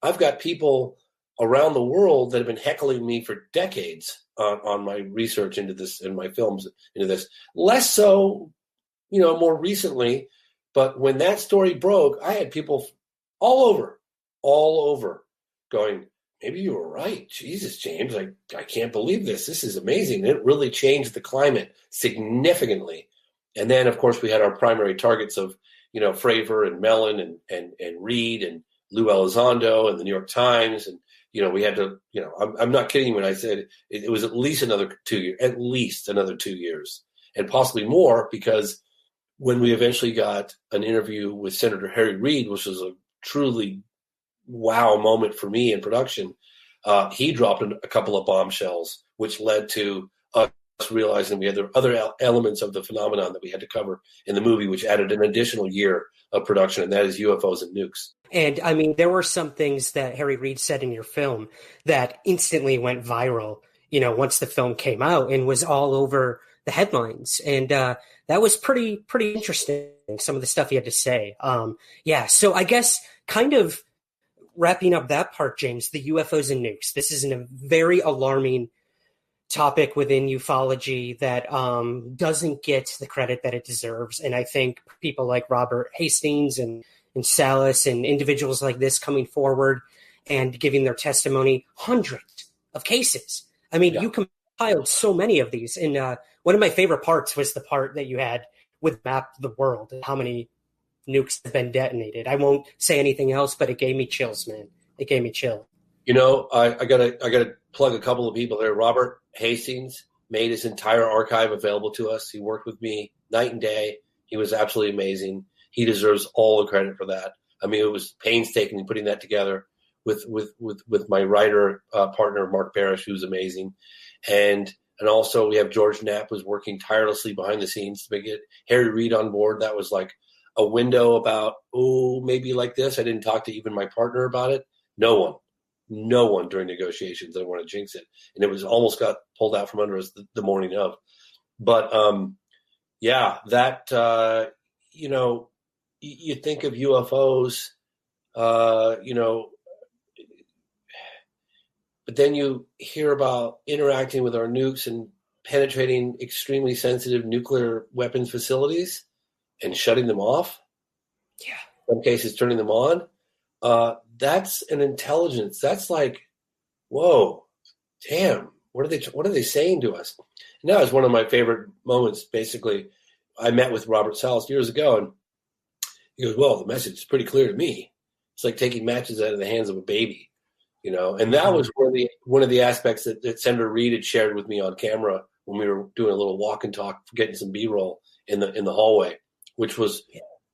I've got people around the world that have been heckling me for decades on my research into this and my films into this. Less so, more recently. But when that story broke, I had people all over going, maybe you were right. Jesus, James, I can't believe this. This is amazing. It really changed the climate significantly. And then, of course, we had our primary targets of, Fravor and Mellon and Reed and Lou Elizondo and the New York Times. And, we had to, I'm not kidding when I said it was at least another 2 years, and possibly more, because when we eventually got an interview with Senator Harry Reid, which was a truly wow moment for me in production, he dropped a couple of bombshells, which led to us realizing we had other elements of the phenomenon that we had to cover in the movie, which added an additional year of production, and that is UFOs and nukes. And I mean, there were some things that Harry Reid said in your film that instantly went viral once the film came out and was all over the headlines. And that was pretty interesting, some of the stuff he had to say. So I guess kind of wrapping up that part, James, the UFOs and nukes. This is a very alarming topic within ufology that doesn't get the credit that it deserves. And I think people like Robert Hastings and Salas and individuals like this coming forward and giving their testimony, hundreds of cases. I mean, you compiled so many of these. And one of my favorite parts was the part that you had with Map the World and how many nukes have been detonated. I won't say anything else, but it gave me chills, man. It gave me chills. I gotta plug a couple of people there. Robert Hastings made his entire archive available to us. He worked with me night and day. He was absolutely amazing. He deserves all the credit for that. I mean, it was painstaking putting that together with my writer partner Mark Parrish, who's amazing, and also we have George Knapp, who's working tirelessly behind the scenes to make it. Harry Reid on board. That was like a window about maybe like this. I didn't talk to even my partner about it. No one during negotiations. I don't want to jinx it. And it was almost got pulled out from under us the morning of. But, you think of UFOs, but then you hear about interacting with our nukes and penetrating extremely sensitive nuclear weapons facilities and shutting them off. Yeah. In some cases, turning them on. That's an intelligence. That's like, whoa, damn. What are they saying to us? And that was one of my favorite moments. Basically, I met with Robert Salas years ago, and he goes, "Well, the message is pretty clear to me. It's like taking matches out of the hands of a baby, And that was one of the aspects that Senator Reid had shared with me on camera when we were doing a little walk and talk, getting some B-roll in the hallway, which was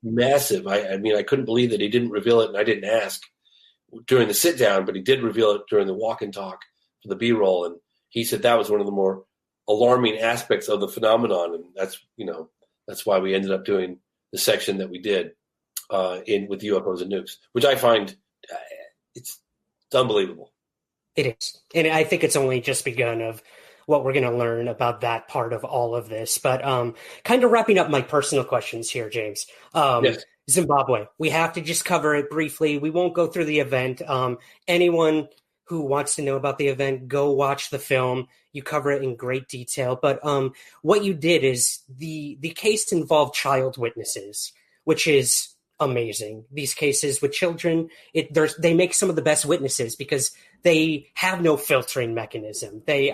massive. I mean, I couldn't believe that he didn't reveal it, and I didn't ask during the sit down, but he did reveal it during the walk and talk for the B-roll, and he said that was one of the more alarming aspects of the phenomenon, and that's why we ended up doing the section that we did with UFOs and nukes, which I find it's unbelievable. It is, and I think it's only just begun of what we're going to learn about that part of all of this. But kind of wrapping up my personal questions here, James. Yes. Zimbabwe, we have to just cover it briefly. We won't go through the event. Anyone who wants to know about the event, go watch the film. You cover it in great detail. But what you did is the case involved child witnesses, which is amazing. These cases with children, they make some of the best witnesses because they have no filtering mechanism. They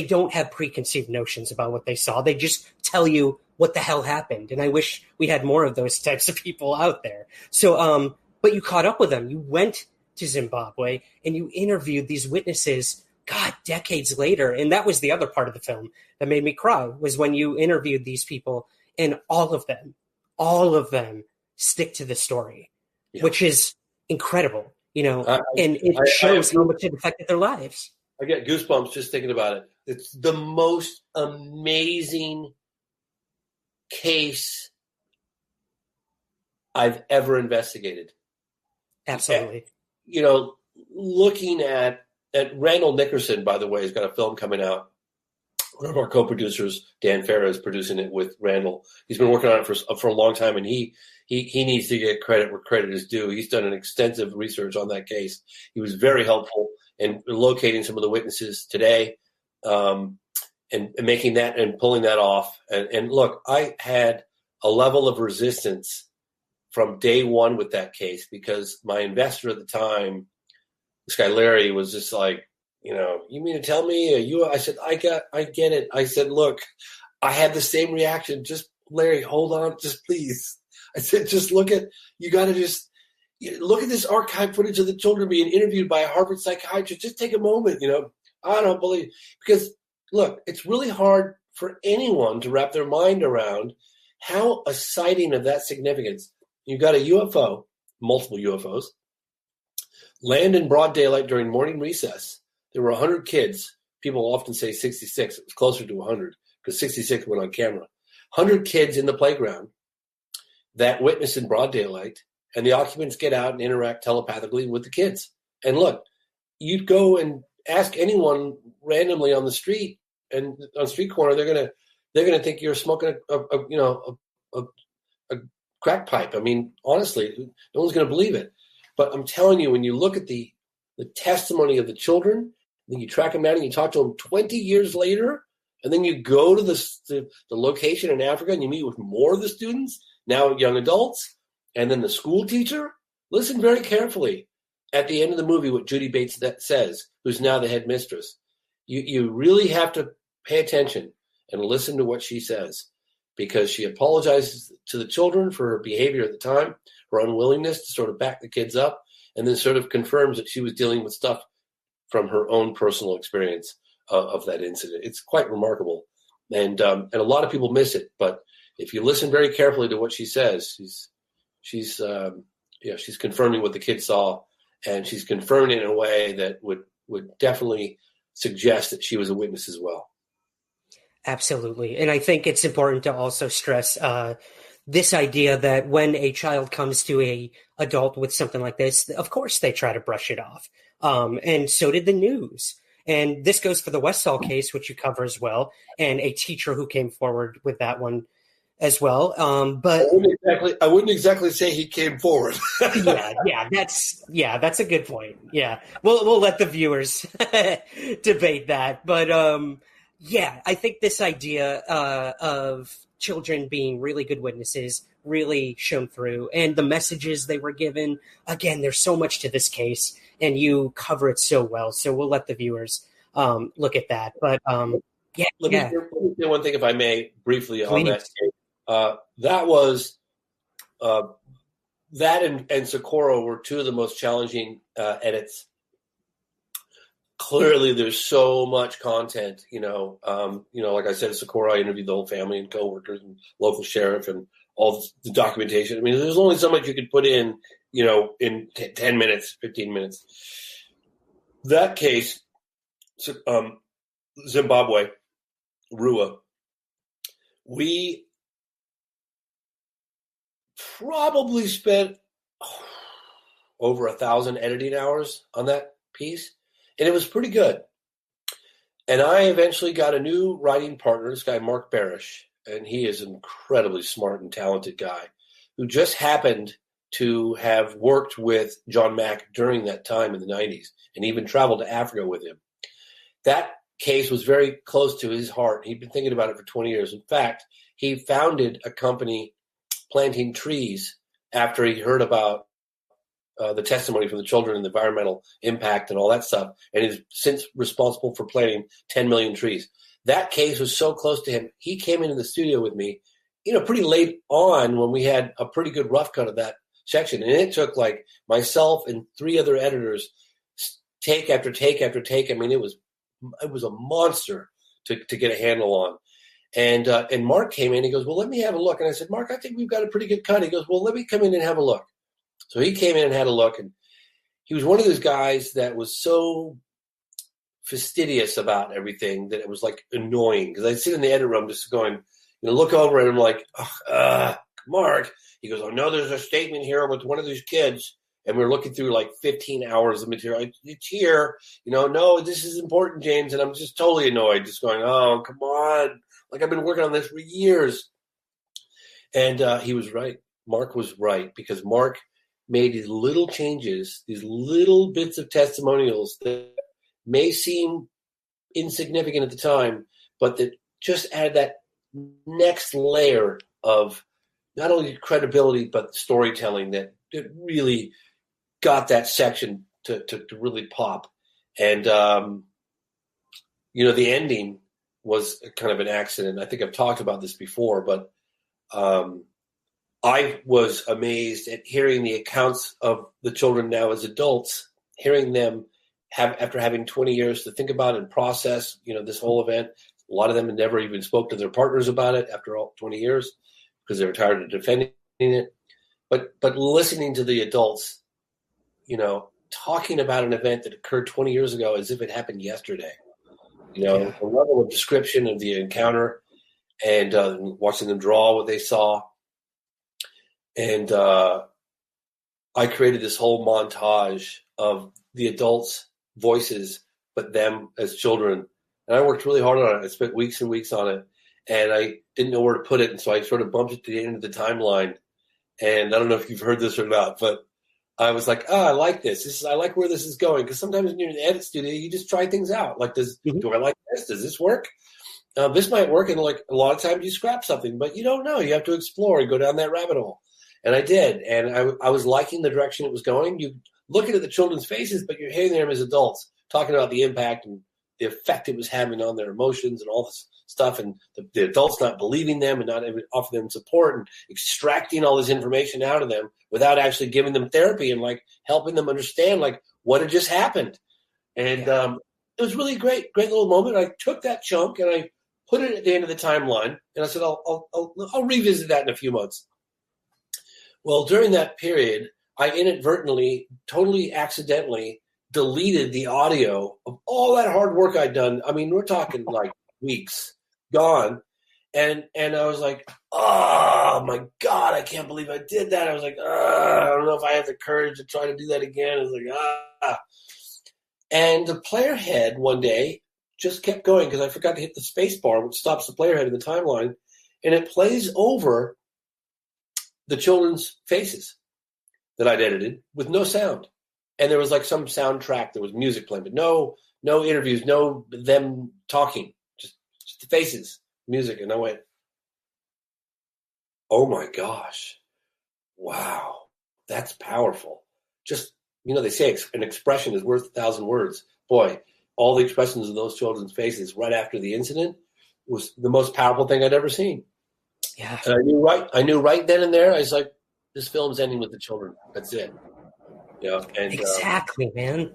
don't have preconceived notions about what they saw. They just tell you what the hell happened. And I wish we had more of those types of people out there. So, but you caught up with them. You went to Zimbabwe and you interviewed these witnesses, decades later. And that was the other part of the film that made me cry, was when you interviewed these people, and all of them stick to the story, which is incredible, and it shows how much it affected their lives. I get goosebumps just thinking about it. It's the most amazing case I've ever investigated. Absolutely. Looking at Randall Nickerson, by the way, has got a film coming out. One of our co-producers, Dan Farah, is producing it with Randall. He's been working on it for a long time, and he needs to get credit where credit is due. He's done an extensive research on that case. He was very helpful in locating some of the witnesses today, and making that and pulling that off. And look, I had a level of resistance from day one with that case because my investor at the time, this guy Larry, was just like, you mean to tell me I said, I get it. I said, look, I had the same reaction. Just Larry, hold on, just please. I said, just look at this archive footage of the children being interviewed by a Harvard psychiatrist. Just take a moment, I don't believe, because look, it's really hard for anyone to wrap their mind around how a sighting of that significance, you've got a UFO, multiple UFOs, land in broad daylight during morning recess. There were 100 kids. People often say 66. It was closer to 100 because 66 went on camera. 100 kids in the playground that witnessed in broad daylight, and the occupants get out and interact telepathically with the kids. And look, you'd go and ask anyone randomly on the street and on street corner, they're gonna think you're smoking a crack pipe. I mean, honestly, no one's gonna believe it. But I'm telling you, when you look at the testimony of the children, then you track them down and you talk to them 20 years later, and then you go to the location in Africa and you meet with more of the students, now young adults, and then the school teacher. Listen very carefully at the end of the movie what Judy Bates says, who's now the headmistress. You really have to pay attention and listen to what she says, because she apologizes to the children for her behavior at the time, her unwillingness to sort of back the kids up, and then sort of confirms that she was dealing with stuff from her own personal experience of that incident. It's quite remarkable. And a lot of people miss it. But if you listen very carefully to what she says, she's confirming what the kids saw, and she's confirming it in a way that would definitely suggest that she was a witness as well. Absolutely. And I think it's important to also stress this idea that when a child comes to a adult with something like this, of course they try to brush it off. And so did the news. And this goes for the Westall case, which you cover as well, and a teacher who came forward with that one as well. But I wouldn't exactly say he came forward. that's a good point. Yeah. We'll let the viewers debate that. But I think this idea of children being really good witnesses really shone through, and the messages they were given. Again, there's so much to this case, and you cover it so well. So we'll let the viewers look at that. But let me say one thing, if I may, briefly on that case. That was that and Socorro were two of the most challenging edits. Clearly, there's so much content. Like I said, Socorro, I interviewed the whole family and coworkers and local sheriff and all the documentation. I mean, there's only so much you could put in, in 10 minutes, 15 minutes. That case, Zimbabwe, Rua, we probably spent over 1,000 editing hours on that piece, and it was pretty good. And I eventually got a new writing partner, this guy Mark Barish, and he is an incredibly smart and talented guy who just happened to have worked with John Mack during that time in the 90s and even traveled to Africa with him. That case was very close to his heart. He'd been thinking about it for 20 years. In fact, he founded a company planting trees after he heard about the testimony from the children and the environmental impact and all that stuff, and is since responsible for planting 10 million trees. That case was so close to him. He came into the studio with me, pretty late on when we had a pretty good rough cut of that section. And it took like myself and 3 other editors take after take after take. I mean, it was a monster to get a handle on. And Mark came in. He goes, well, let me have a look. And I said, Mark, I think we've got a pretty good cut. He goes, well, let me come in and have a look. So he came in and had a look. And he was one of those guys that was so fastidious about everything that it was like annoying. Because I'd sit in the edit room just going, look over at him like, Mark. He goes, oh, no, there's a statement here with one of these kids. And we're looking through like 15 hours of material. It's here. No, this is important, James. And I'm just totally annoyed, just going, oh, come on. Like, I've been working on this for years. And he was right. Mark was right, because Mark made these little changes, these little bits of testimonials that may seem insignificant at the time, but that just add that next layer of not only credibility, but storytelling that really got that section to really pop. And, the ending was kind of an accident. I think I've talked about this before, but I was amazed at hearing the accounts of the children now as adults, hearing them after having 20 years to think about and process, this whole event. A lot of them had never even spoke to their partners about it after all 20 years because they were tired of defending it. But listening to the adults, talking about an event that occurred 20 years ago as if it happened yesterday. The level of description of the encounter and watching them draw what they saw. And I created this whole montage of the adults' voices but them as children. And I worked really hard on it. I spent weeks and weeks on it, and I didn't know where to put it. And so I sort of bumped it to the end of the timeline. And I don't know if you've heard this or not, but I was like, I like this. I like where this is going. Because sometimes when you're in the edit studio, you just try things out. Like, do I like this? Does this work? This might work. And like a lot of times you scrap something, but you don't know. You have to explore and go down that rabbit hole. And I did. And I was liking the direction it was going. You looking at the children's faces, but you're hearing them as adults talking about the impact and the effect it was having on their emotions and all this stuff, and the adults not believing them and not even offering them support and extracting all this information out of them without actually giving them therapy and like helping them understand like what had just happened. And it was really great little moment. I took that chunk and I put it at the end of the timeline, and I said, I'll revisit that in a few months. Well, during that period, I inadvertently, totally accidentally deleted the audio of all that hard work I'd done. I mean, we're talking like weeks gone. And I was like, oh my God, I can't believe I did that. I was like, I don't know if I have the courage to try to do that again. I was like, And the player head one day just kept going because I forgot to hit the space bar, which stops the player head in the timeline. And it plays over the children's faces that I'd edited with no sound. And there was like some soundtrack, there was music playing, but no interviews, no them talking, just the faces, music. And I went, oh my gosh, wow, that's powerful. Just, they say an expression is worth 1,000 words. Boy, all the expressions of those children's faces right after the incident was the most powerful thing I'd ever seen. Yeah. And I knew right then and there, I was like, this film's ending with the children. That's it. And exactly, man.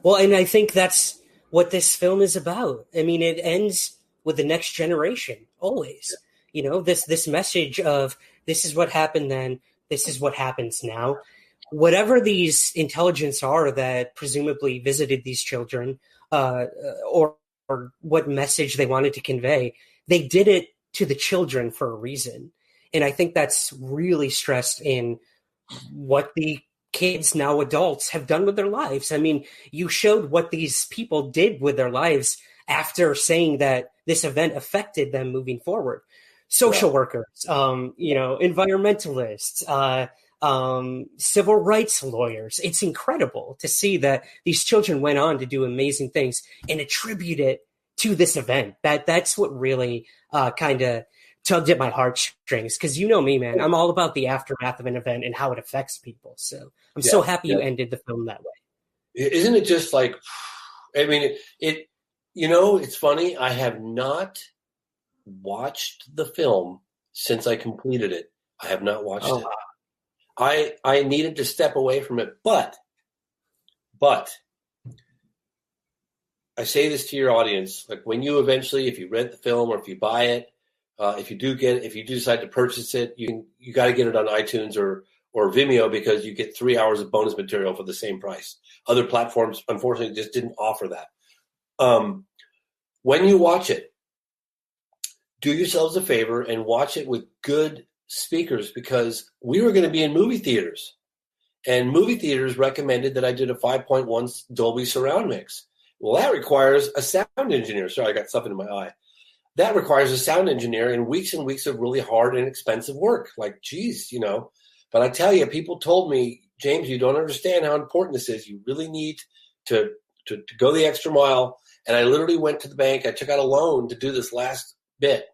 Well, and I think that's what this film is about. I mean, it ends with the next generation always. This message of this is what happened then, this is what happens now. Whatever these intelligence are that presumably visited these children, or what message they wanted to convey, they did it to the children for a reason. And I think that's really stressed in what the kids, now adults, have done with their lives. I mean, you showed what these people did with their lives after saying that this event affected them moving forward. Social workers, environmentalists, civil rights lawyers. It's incredible to see that these children went on to do amazing things and attribute it to this event. That's what really kind of tugged at my heartstrings, because me, man, I'm all about the aftermath of an event and how it affects people. So I'm so happy you ended the film that way. Isn't it just like, I mean, it's funny. I have not watched the film since I completed it. I have not watched it. I needed to step away from it, but I say this to your audience, like when you eventually, if you rent the film or if you buy it, if you do decide to purchase it, you got to get it on iTunes or Vimeo, because you get 3 hours of bonus material for the same price. Other platforms, unfortunately, just didn't offer that. When you watch it, do yourselves a favor and watch it with good speakers, because we were going to be in movie theaters, and movie theaters recommended that I did a 5.1 Dolby surround mix. Well, that requires a sound engineer. Sorry, I got something in my eye. That requires a sound engineer and weeks of really hard and expensive work. Like, geez, But I tell you, people told me, James, you don't understand how important this is. You really need to go the extra mile. And I literally went to the bank. I took out a loan to do this last bit.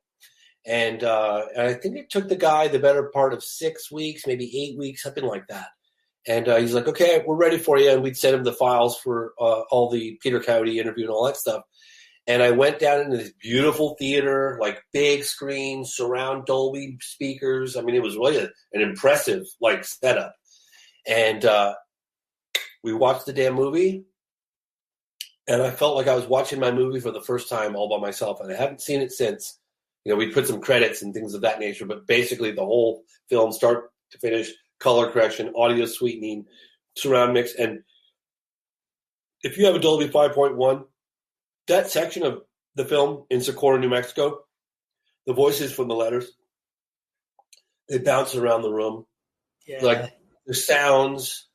And I think it took the guy the better part of 6 weeks, maybe 8 weeks, something like that. And he's like, okay, we're ready for you. And we'd send him the files for all the Peter Coyote interview and all that stuff. And I went down into this beautiful theater, like big screen, surround Dolby speakers. I mean, it was really an impressive setup. And we watched the damn movie. And I felt like I was watching my movie for the first time all by myself. And I haven't seen it since. We put some credits and things of that nature. But basically the whole film, start to finish, color correction, audio sweetening, surround mix. And if you have a Dolby 5.1, that section of the film in Socorro, New Mexico, the voices from the letters, they bounce around the room. Yeah. Like the sounds.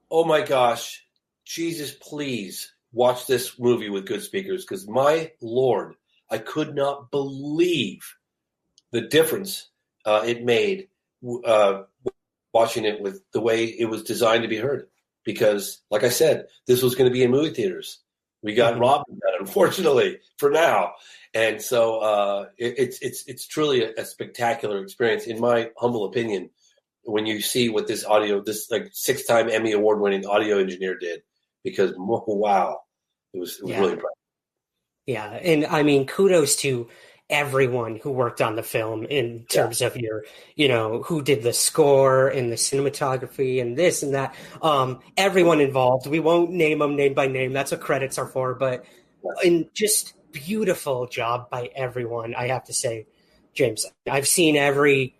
Oh my gosh. Jesus, please watch this movie with good speakers, because my Lord, I could not believe the difference it made watching it with the way it was designed to be heard. Because, like I said, this was going to be in movie theaters. We got robbed of that, unfortunately, for now. And so it's truly a spectacular experience, in my humble opinion, when you see what this like 6-time Emmy award-winning audio engineer did. Because, wow, it was really impressive. Yeah, and I mean, kudos to everyone who worked on the film in terms of who did the score and the cinematography and this and that. Everyone involved. We won't name them name by name. That's what credits are for. But just beautiful job by everyone, I have to say, James. I've seen every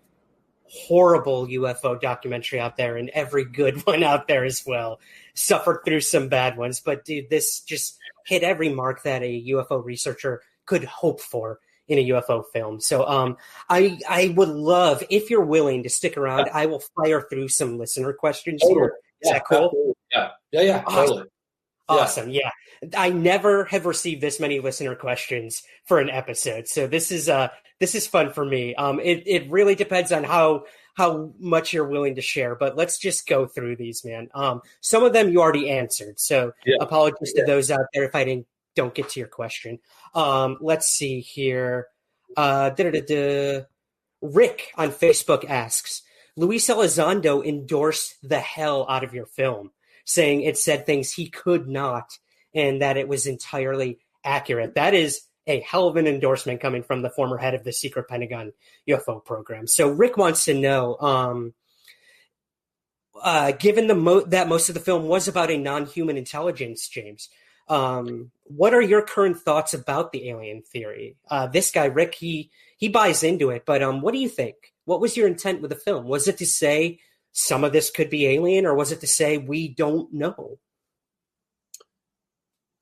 horrible UFO documentary out there and every good one out there as well. Suffered through some bad ones. But dude, this just hit every mark that a UFO researcher could hope for in a UFO film. So I would love, if you're willing to stick around, I will fire through some listener questions here. Is that cool? Yeah, totally. Awesome. Yeah. I never have received this many listener questions for an episode. So this is fun for me. It really depends on how much you're willing to share, but let's just go through these, man. Some of them you already answered. So apologies to those out there if I don't get to your question. Let's see here. Rick on Facebook asks, Luis Elizondo endorsed the hell out of your film, saying it said things he could not and that it was entirely accurate. That is a hell of an endorsement coming from the former head of the secret Pentagon UFO program. So Rick wants to know, given that most of the film was about a non-human intelligence, James, what are your current thoughts about the alien theory? This guy, Rick, he buys into it, but what do you think? What was your intent with the film? Was it to say some of this could be alien, or was it to say we don't know?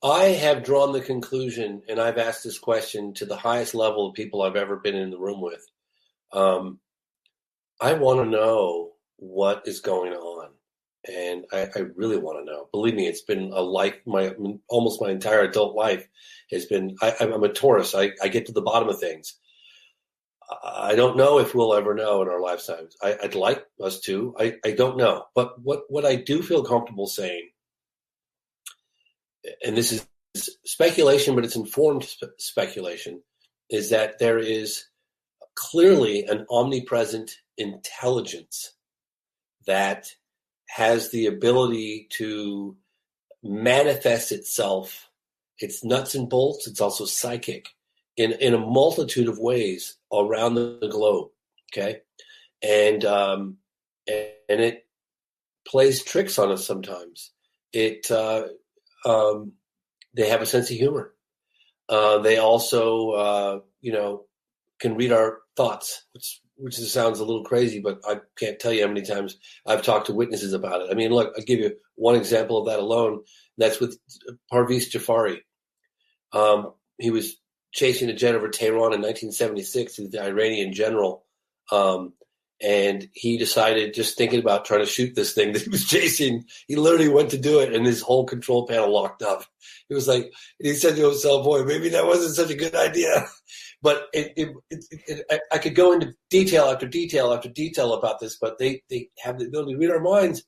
I have drawn the conclusion, and I've asked this question to the highest level of people I've ever been in the room with. I want to know what is going on. And I really want to know. Believe me, it's been almost my entire adult life has been, I'm a Taurus. I get to the bottom of things. I don't know if we'll ever know in our lifetimes. I'd like us to. I don't know. But what I do feel comfortable saying, and this is speculation, but it's informed speculation, is that there is clearly an omnipresent intelligence that has the ability to manifest itself. It's nuts and bolts. It's also psychic in a multitude of ways around the globe. Okay. And it plays tricks on us sometimes. They have a sense of humor. They also, can read our thoughts, which sounds a little crazy, but I can't tell you how many times I've talked to witnesses about it. I mean, look, I'll give you one example of that alone. That's with Parviz Jafari. He was chasing a jet over Tehran in 1976. He was the Iranian general. And he decided, just thinking about trying to shoot this thing that he was chasing, he literally went to do it, and his whole control panel locked up. He was like, he said to himself, boy, maybe that wasn't such a good idea. But I could go into detail after detail after detail about this, but they have the ability to read our minds.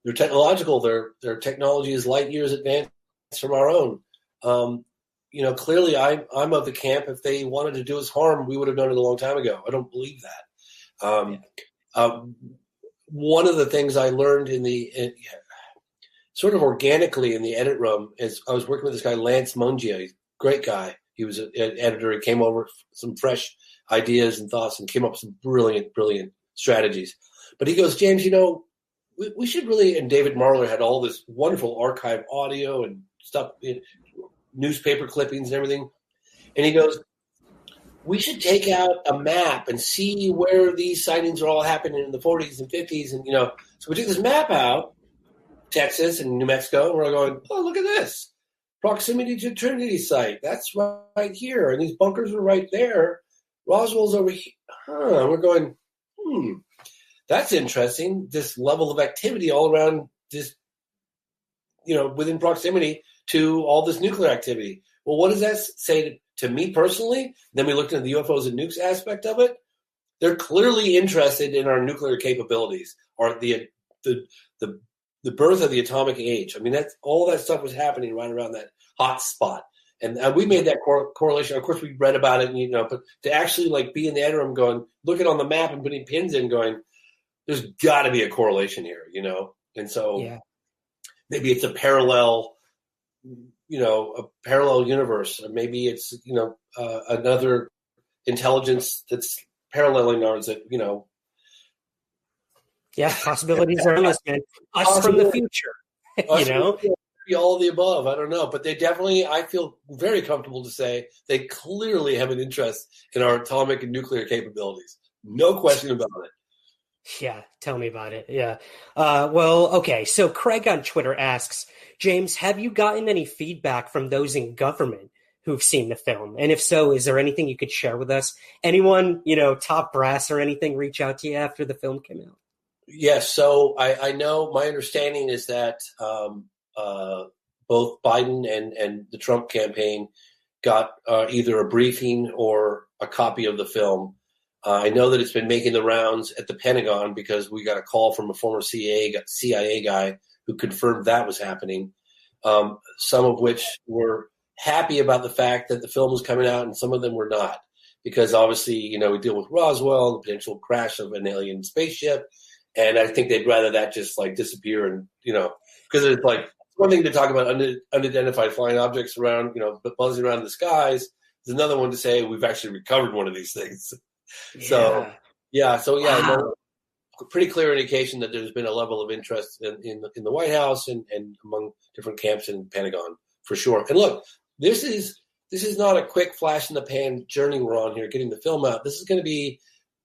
They're technological. Their technology is light years advanced from our own. Clearly I'm of the camp, if they wanted to do us harm, we would have done it a long time ago. I don't believe that. One of the things I learned sort of organically in the edit room is I was working with this guy, Lance Mungia. He's a great guy. He was an editor. He came over with some fresh ideas and thoughts and came up with some brilliant, brilliant strategies. But he goes, James, we should really, and David Marler had all this wonderful archive audio and stuff, newspaper clippings and everything. And he goes, we should take out a map and see where these sightings are all happening in the 40s and 50s. And, so we took this map out, Texas and New Mexico, and we're going, oh, look at this. Proximity to Trinity site. That's right here. And these bunkers are right there. Roswell's over here. And we're going, that's interesting. This level of activity all around this, within proximity to all this nuclear activity. Well, what does that say to me personally? Then we looked at the UFOs and nukes aspect of it. They're clearly interested in our nuclear capabilities or the birth of the atomic age. I mean, that's all that stuff was happening right around that hot spot. And we made that correlation. Of course, we read about it, but to actually like be in the interim going, looking on the map and putting pins in going, there's got to be a correlation here, And so maybe it's a parallel universe, or maybe it's, another intelligence that's paralleling ours that, Yeah, possibilities are endless, man. Us from the future, Be all of the above. I don't know, but they definitely, I feel very comfortable to say they clearly have an interest in our atomic and nuclear capabilities. No question about it. Yeah, tell me about it. Yeah. Well, okay. So Craig on Twitter asks, James, have you gotten any feedback from those in government who've seen the film? And if so, is there anything you could share with us? Anyone, top brass or anything reach out to you after the film came out? Yes. So I know my understanding is that both Biden and the Trump campaign got either a briefing or a copy of the film. I know that it's been making the rounds at the Pentagon because we got a call from a former CIA guy who confirmed that was happening, some of which were happy about the fact that the film was coming out and some of them were not because obviously, we deal with Roswell, the potential crash of an alien spaceship. And I think they'd rather that just like disappear and, because it's like one thing to talk about unidentified flying objects around, buzzing around the skies. There's another one to say we've actually recovered one of these things. Yeah. So wow. Pretty clear indication that there's been a level of interest in the White House and among different camps in the Pentagon for sure. And look, this is not a quick flash in the pan journey we're on here, getting the film out. This is going to be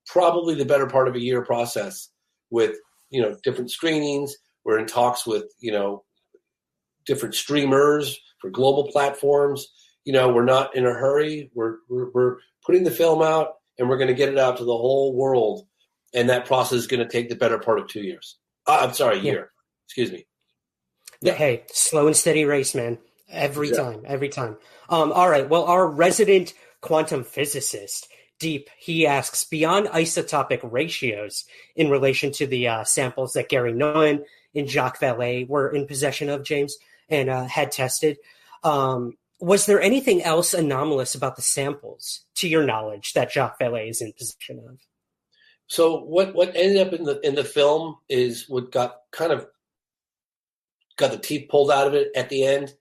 probably the better part of a year process with, different screenings. We're in talks with, different streamers for global platforms. We're not in a hurry. We're putting the film out and we're going to get it out to the whole world. And that process is going to take the better part of 2 years. I'm sorry, a year. Excuse me. Yeah. Hey, slow and steady race, man. Every time. All right. Well, our resident quantum physicist, Deep, he asks, beyond isotopic ratios in relation to the samples that Gary Nolan and Jacques Vallée were in possession of, James, and had tested, was there anything else anomalous about the samples, to your knowledge, that Jacques Vallée is in possession of? So what ended up in the film is what got the teeth pulled out of it at the end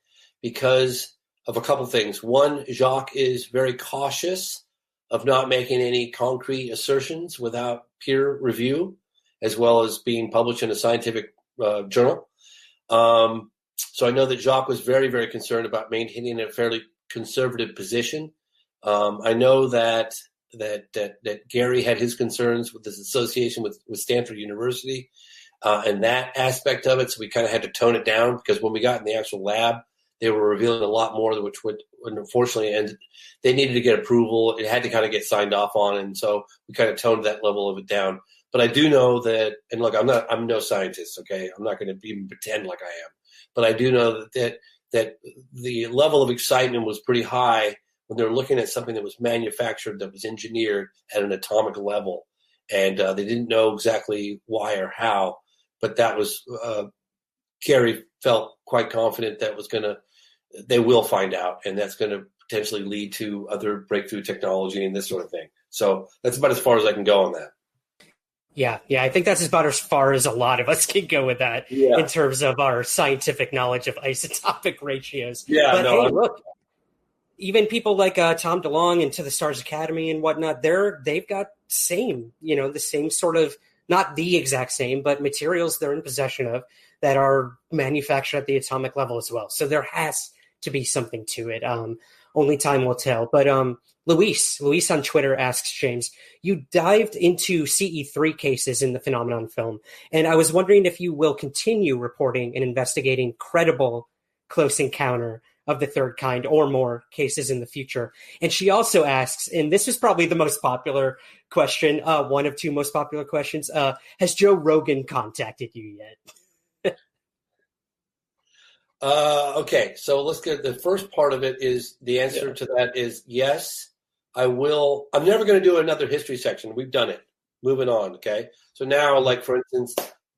because of a couple things. One, Jacques is very cautious of not making any concrete assertions without peer review, as well as being published in a scientific journal. So I know that Jacques was very, very concerned about maintaining a fairly conservative position. I know that Gary had his concerns with this association with Stanford University and that aspect of it. So we kind of had to tone it down because when we got in the actual lab, they were revealing a lot more, which would unfortunately end. They needed to get approval. It had to kind of get signed off on. And so we kind of toned that level of it down. But I do know that, and look, I'm no scientist. Okay. I'm not going to even pretend like I am, but I do know that the level of excitement was pretty high when they were looking at something that was manufactured, that was engineered at an atomic level. And they didn't know exactly why or how, but that was, Gary felt quite confident that they will find out, and that's going to potentially lead to other breakthrough technology and this sort of thing. So that's about as far as I can go on that. Yeah, I think that's about as far as a lot of us can go with that in terms of our scientific knowledge of isotopic ratios. Yeah, but hey, look, even people like Tom DeLonge and To the Stars Academy and whatnot, they've got the same sort of, not the exact same, but materials they're in possession of that are manufactured at the atomic level as well. So there has to be something to it. Only time will tell. But Luis on Twitter asks, James, you dived into CE3 cases in the Phenomenon film, and I was wondering if you will continue reporting and investigating credible close encounter of the third kind or more cases in the future. And she also asks, and this is probably the most popular question, one of two most popular questions, has Joe Rogan contacted you yet? Okay, so let's get the first part of it. Is the answer to that is yes, I will. I'm never going to do another history section. We've done it. Moving on. Okay, so now, like for instance,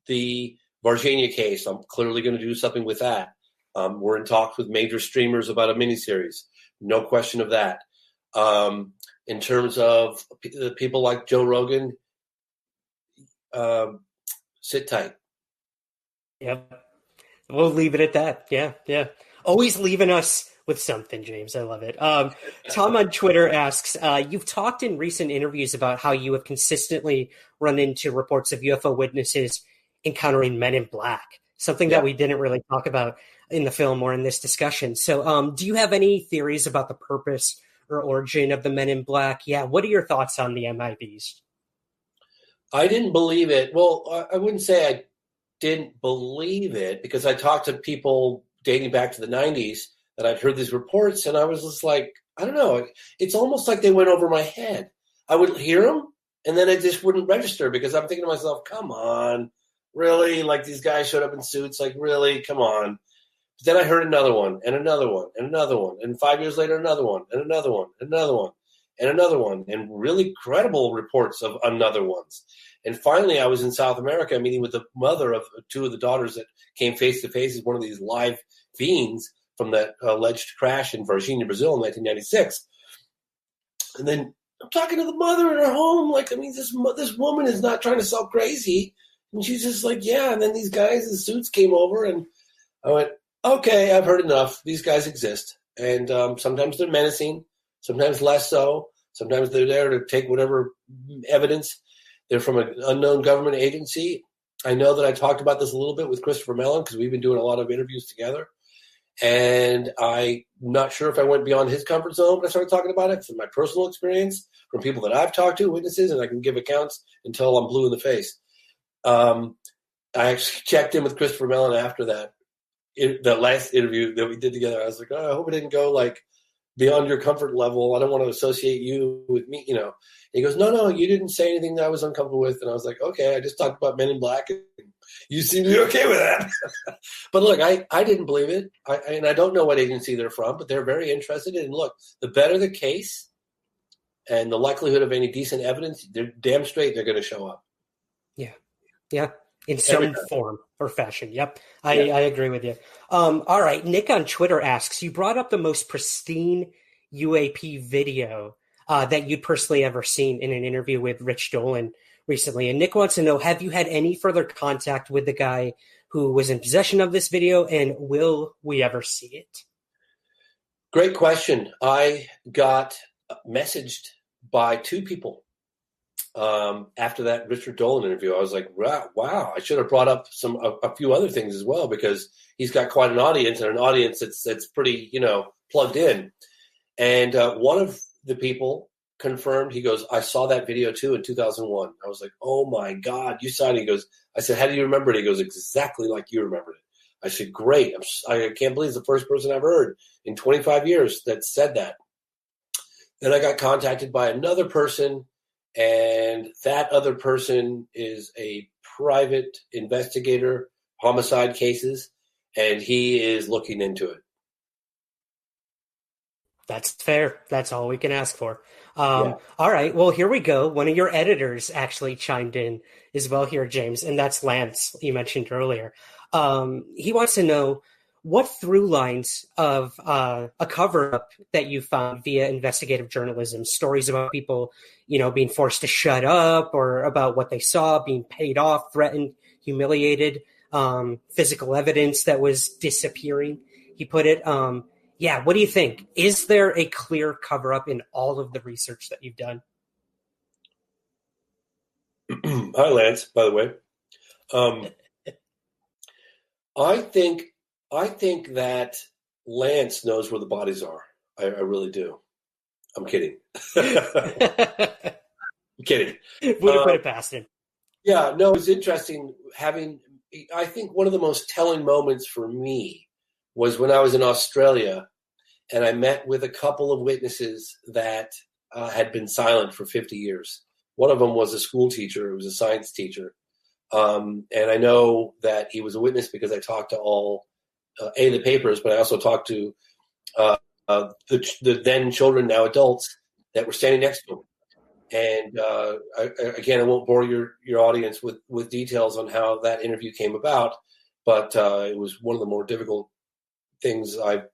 the Varginha case. I'm clearly going to do something with that. We're in talks with major streamers about a miniseries. No question of that. In terms of people like Joe Rogan, sit tight. Yep. We'll leave it at that. Yeah. Always leaving us with something, James. I love it. Tom on Twitter asks, you've talked in recent interviews about how you have consistently run into reports of UFO witnesses encountering men in black, something that we didn't really talk about in the film or in this discussion. So do you have any theories about the purpose or origin of the men in black? Yeah. What are your thoughts on the MIBs? I didn't believe it. Well, I wouldn't say I didn't believe it because I talked to people dating back to the 90s that I'd heard these reports, and I was just like, I don't know. It's almost like they went over my head. I would hear them, and then it just wouldn't register because I'm thinking to myself, come on, really? Like these guys showed up in suits, like really? Come on. But then I heard another one, and another one, and another one, and 5 years later, another one, and another one, and another one, and another one, and really credible reports of another ones. And finally, I was in South America meeting with the mother of two of the daughters that came face to face as one of these live fiends from that alleged crash in Varginha, Brazil in 1996. And then I'm talking to the mother in her home. Like, I mean, this woman is not trying to sell crazy. And she's just like, yeah. And then these guys in suits came over, and I went, okay, I've heard enough. These guys exist. And sometimes they're menacing, sometimes less so. Sometimes they're there to take whatever evidence. They're from an unknown government agency. I know that I talked about this a little bit with Christopher Mellon because we've been doing a lot of interviews together. And I'm not sure if I went beyond his comfort zone when I started talking about it from my personal experience, from people that I've talked to, witnesses, and I can give accounts until I'm blue in the face. I actually checked in with Christopher Mellon after that last interview that we did together. I was like, oh, I hope it didn't go like beyond your comfort level. I don't want to associate you with me, you know. And he goes, no, you didn't say anything that I was uncomfortable with. And I was like, okay, I just talked about Men in Black. And you seem to be okay with that. But look, I didn't believe it. And I don't know what agency they're from, but they're very interested in, look, the better the case and the likelihood of any decent evidence, they're damn straight they're going to show up. Yeah. In some form or fashion. Yep. I agree with you. All right. Nick on Twitter asks, you brought up the most pristine UAP video that you'd personally ever seen in an interview with Rich Dolan recently. And Nick wants to know, have you had any further contact with the guy who was in possession of this video, and will we ever see it? Great question. I got messaged by two people after that Richard Dolan interview. I was like, wow, I should have brought up a few other things as well, because he's got quite an audience, and an audience that's pretty, plugged in. And one of the people confirmed, he goes, I saw that video too in 2001. I was like, oh my God, you saw it? He goes, I said, how do you remember it? He goes, exactly like you remembered it. I said, great. I can't believe it's the first person I've heard in 25 years that said that. Then I got contacted by another person, and that other person is a private investigator, homicide cases, and he is looking into it. That's fair. That's all we can ask for. All right. Well, here we go. One of your editors actually chimed in as well here, James, and that's Lance, you mentioned earlier. He wants to know what through lines of a cover-up that you found via investigative journalism, stories about people, being forced to shut up, or about what they saw, being paid off, threatened, humiliated, physical evidence that was disappearing, he put it. What do you think? Is there a clear cover-up in all of the research that you've done? Hi, Lance, by the way. I think that Lance knows where the bodies are. I really do. I'm kidding. I'm kidding. Wouldn't put it past him. Yeah, no, it's interesting I think one of the most telling moments for me was when I was in Australia, and I met with a couple of witnesses that had been silent for 50 years. One of them was a school teacher. It was a science teacher. And I know that he was a witness because I talked to all the papers, but I also talked to the then children, now adults, that were standing next to him. And I won't bore your audience with details on how that interview came about, but it was one of the more difficult things I've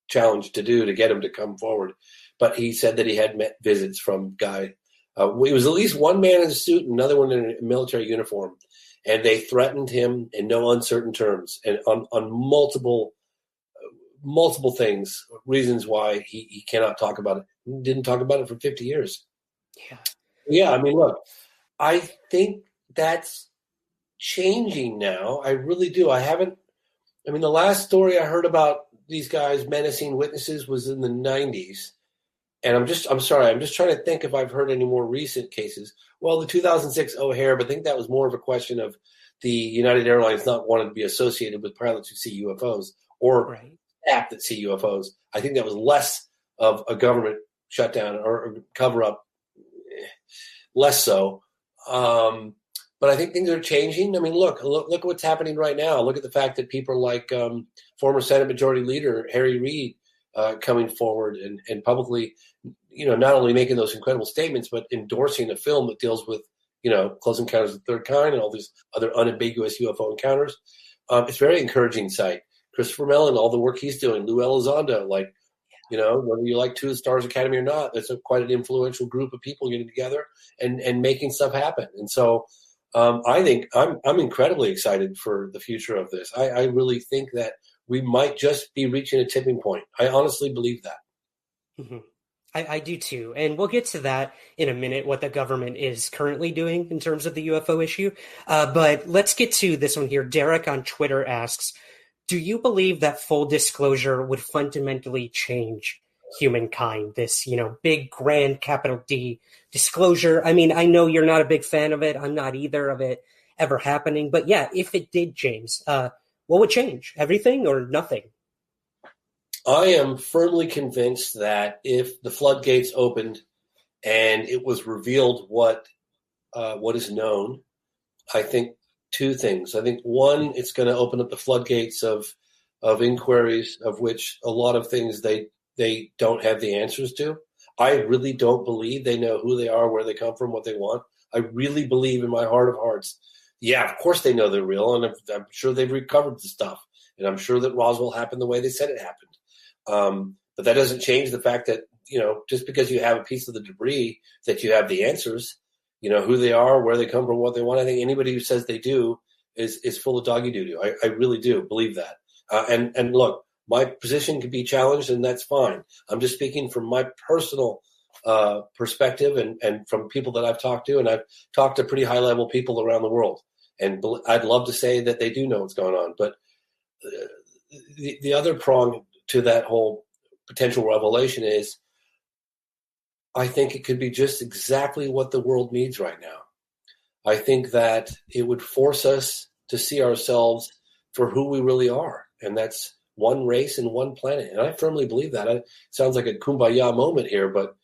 challenged to do to get him to come forward. But he said that he had met visits from guy. It was at least one man in a suit and another one in a military uniform, and they threatened him in no uncertain terms and on multiple things, reasons why he cannot talk about it. He didn't talk about it for 50 years. Yeah. I mean, look, I think that's changing now. I really do. The last story I heard about these guys menacing witnesses was in the 90s. And I'm sorry, I'm just trying to think if I've heard any more recent cases. Well, the 2006 O'Hare, but I think that was more of a question of the United Airlines not wanting to be associated with pilots who see UFOs or staff that see UFOs. I think that was less of a government shutdown or cover up, less so. But I think things are changing. I mean, look at what's happening right now. Look at the fact that people like former Senate Majority Leader Harry Reid coming forward and publicly, not only making those incredible statements, but endorsing a film that deals with, Close Encounters of the Third Kind and all these other unambiguous UFO encounters. It's a very encouraging sight. Christopher Mellon, all the work he's doing, Lou Elizondo, whether you like Two Stars Academy or not, that's quite an influential group of people getting together and making stuff happen. And so I think I'm incredibly excited for the future of this. I really think that we might just be reaching a tipping point. I honestly believe that. Mm-hmm. I do too. And we'll get to that in a minute, what the government is currently doing in terms of the UFO issue. But let's get to this one here. Derek on Twitter asks, do you believe that full disclosure would fundamentally change humankind? This, big, grand, capital D disclosure. I mean, I know you're not a big fan of it. I'm not either of it ever happening. But yeah, if it did, James, what would change? Everything or nothing? I am firmly convinced that if the floodgates opened and it was revealed what is known, I think two things. I think one, it's going to open up the floodgates of inquiries of which a lot of things they don't have the answers to. I really don't believe they know who they are, where they come from, what they want. I really believe in my heart of hearts. Yeah, of course they know they're real, and I'm sure they've recovered the stuff, and I'm sure that Roswell happened the way they said it happened. But that doesn't change the fact that, just because you have a piece of the debris that you have the answers, who they are, where they come from, what they want. I think anybody who says they do is full of doggy doo-doo. I really do believe that. And look, my position could be challenged, and that's fine. I'm just speaking from my personal perspective and from people that I've talked to, and I've talked to pretty high-level people around the world. And I'd love to say that they do know what's going on. But the other prong to that whole potential revelation is I think it could be just exactly what the world needs right now. I think that it would force us to see ourselves for who we really are, and that's one race and one planet. And I firmly believe that. It sounds like a kumbaya moment here, but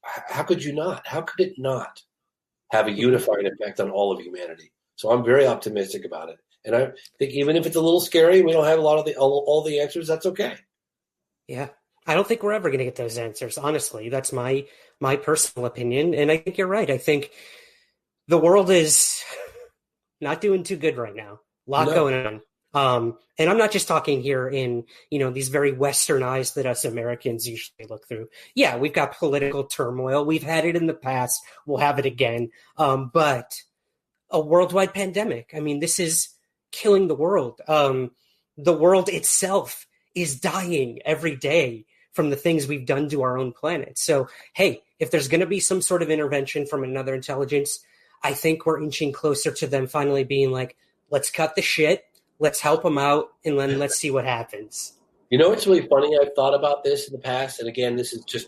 how could you not? How could it not have a unifying effect on all of humanity? So I'm very optimistic about it. And I think even if it's a little scary, we don't have a lot of all the answers, that's okay. Yeah. I don't think we're ever going to get those answers, honestly. That's my personal opinion. And I think you're right. I think the world is not doing too good right now. A lot going on. And I'm not just talking here in, these very Western eyes that us Americans usually look through. Yeah, we've got political turmoil. We've had it in the past. We'll have it again. But a worldwide pandemic. I mean, this is killing the world. The world itself is dying every day from the things we've done to our own planet. So, hey, if there's going to be some sort of intervention from another intelligence, I think we're inching closer to them finally being like, let's cut the shit, let's help them out, and then let's see what happens. It's really funny. I've thought about this in the past, and again, this is just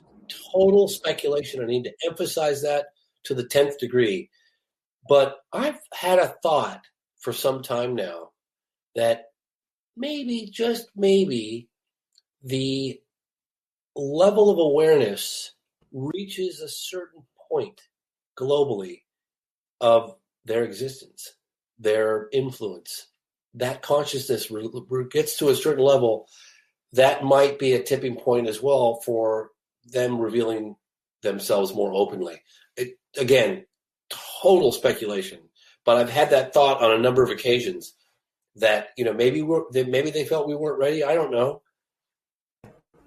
total speculation. I need to emphasize that to the 10th degree. But I've had a thought for some time now that maybe, just maybe, the level of awareness reaches a certain point globally of their existence, their influence, that consciousness gets to a certain level, that might be a tipping point as well for them revealing themselves more openly. Again, total speculation, but I've had that thought on a number of occasions that, maybe they felt we weren't ready. I don't know.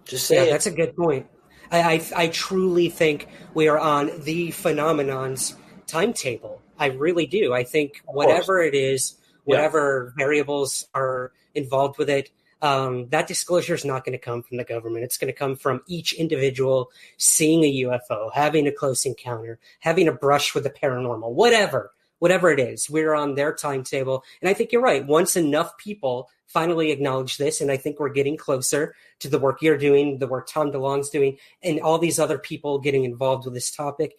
Just say it. That's a good point. I truly think we are on the phenomenon's timetable. I really do. I think whatever it is, whatever variables are involved with it, that disclosure is not going to come from the government. It's going to come from each individual seeing a UFO, having a close encounter, having a brush with the paranormal, whatever it is. We're on their timetable. And I think you're right. Once enough people finally acknowledge this, and I think we're getting closer to the work you're doing, the work Tom DeLonge's doing, and all these other people getting involved with this topic,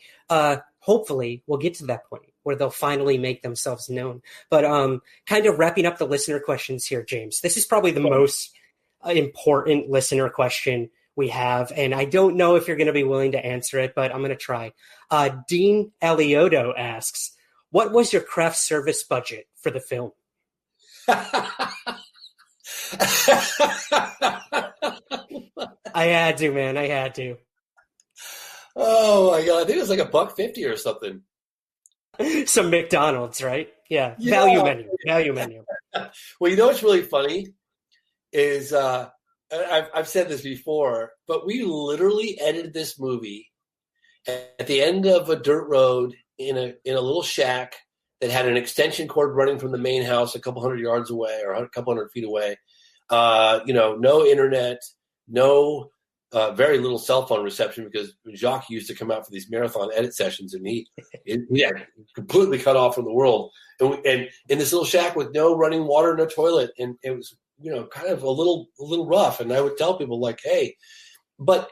hopefully we'll get to that point where they'll finally make themselves known. But kind of wrapping up the listener questions here, James, this is probably the most important listener question we have, and I don't know if you're going to be willing to answer it, but I'm going to try. Dean Alioto asks, what was your craft service budget for the film? I had to, man. I had to. Oh my God. I think it was like $1.50 or something. Some McDonald's, right? Yeah. Value menu. Well, what's really funny is I've said this before, but we literally edited this movie at the end of a dirt road in a little shack that had an extension cord running from the main house a couple hundred yards away or a couple hundred feet away. No internet, no very little cell phone reception because Jacques used to come out for these marathon edit sessions and he completely cut off from the world. And in this little shack with no running water, no toilet. And it was, kind of a little rough. And I would tell people like, hey, but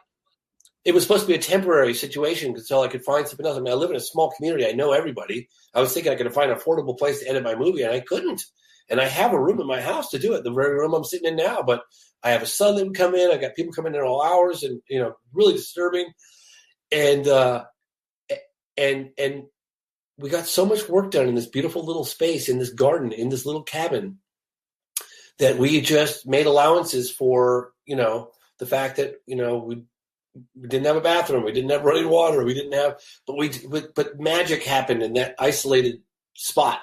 it was supposed to be a temporary situation until I could find something else. I mean, I live in a small community. I know everybody. I was thinking I could find an affordable place to edit my movie, and I couldn't. And I have a room in my house to do it, the very room I'm sitting in now. But I have a son that would come in. I got people coming in at all hours, and really disturbing. And we got so much work done in this beautiful little space, in this garden, in this little cabin, that we just made allowances for the fact that we didn't have a bathroom, we didn't have running water, we didn't have, but magic happened in that isolated spot.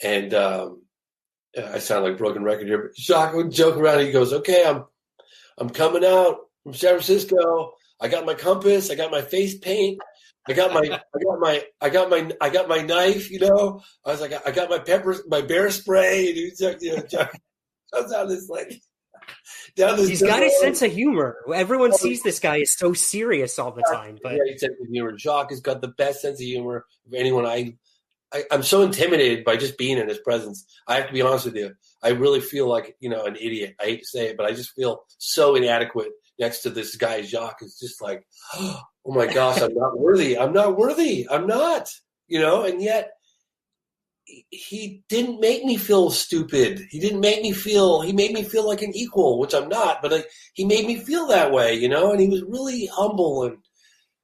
And I sound like a broken record here, but Jacques would joke around. He goes, "Okay, I'm coming out from San Francisco. I got my compass, I got my face paint, I got my knife. I was like, I got my bear spray." And Jacques comes out this like. He's got a sense of humor. Everyone sees this guy is so serious all the time. But yeah, sense of humor. Jacques has got the best sense of humor of anyone. I'm so intimidated by just being in his presence. I have to be honest with you. I really feel like an idiot. I hate to say it, but I just feel so inadequate next to this guy. Jacques is just like, oh my gosh, I'm not worthy. I'm not worthy. I'm not. And yet. He didn't make me feel stupid. He made me feel like an equal, which I'm not, but he made me feel that way, and he was really humble and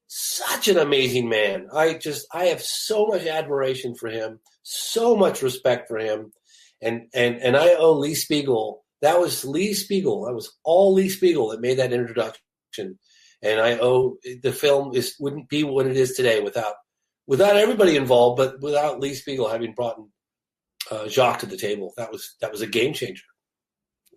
such an amazing man. I have so much admiration for him, so much respect for him. And I owe Lee Spiegel. That was Lee Spiegel. That was all Lee Spiegel that made that introduction. And I owe the film wouldn't be what it is today without everybody involved, but without Lee Spiegel having brought Jacques to the table. That was a game changer.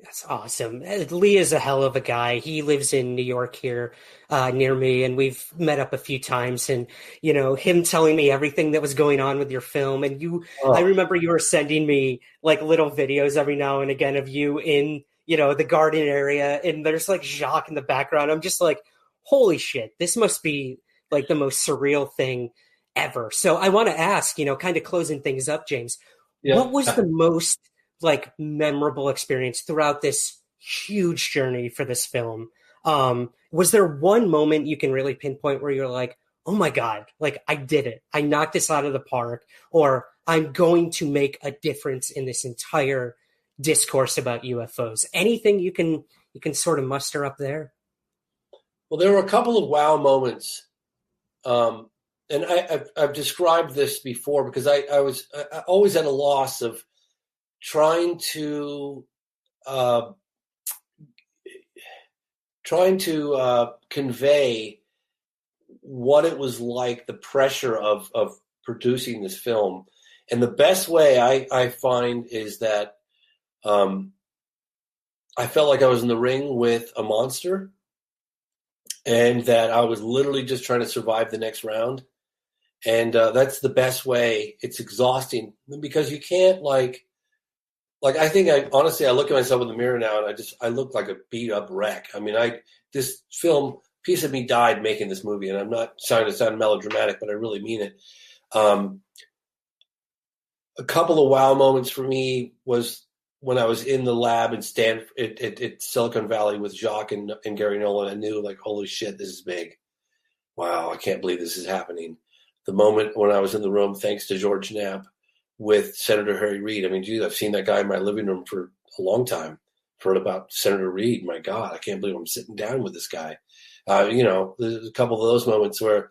That's awesome. Lee is a hell of a guy. He lives in New York here near me, and we've met up a few times. And, him telling me everything that was going on with your film. And I remember you were sending me like little videos every now and again of you in, the garden area. And there's like Jacques in the background. I'm just like, holy shit, this must be like the most surreal thing ever. So I want to ask, kind of closing things up, James, what was the most like memorable experience throughout this huge journey for this film? Was there one moment you can really pinpoint where you're like, oh my God, like I did it. I knocked this out of the park, or I'm going to make a difference in this entire discourse about UFOs. Anything you can sort of muster up there? Well, there were a couple of wow moments. And I've described this before because I was always at a loss of trying to convey what it was like, the pressure of producing this film. And the best way I find is that I felt like I was in the ring with a monster, and that I was literally just trying to survive the next round. And that's the best way. It's exhausting because you can't like I think honestly, I look at myself in the mirror now and I look like a beat up wreck. I mean, this film, piece of me died making this movie, and I'm not trying to sound melodramatic, but I really mean it. A couple of wow moments for me was when I was in the lab in Stanford, at Silicon Valley with Jacques and Gary Nolan. I knew, like, holy shit, this is big. Wow, I can't believe this is happening. The moment when I was in the room, thanks to George Knapp, with Senator Harry Reid. I mean, geez, I've seen that guy in my living room for a long time. Heard about Senator Reid. My God, I can't believe I'm sitting down with this guy. There's a couple of those moments where,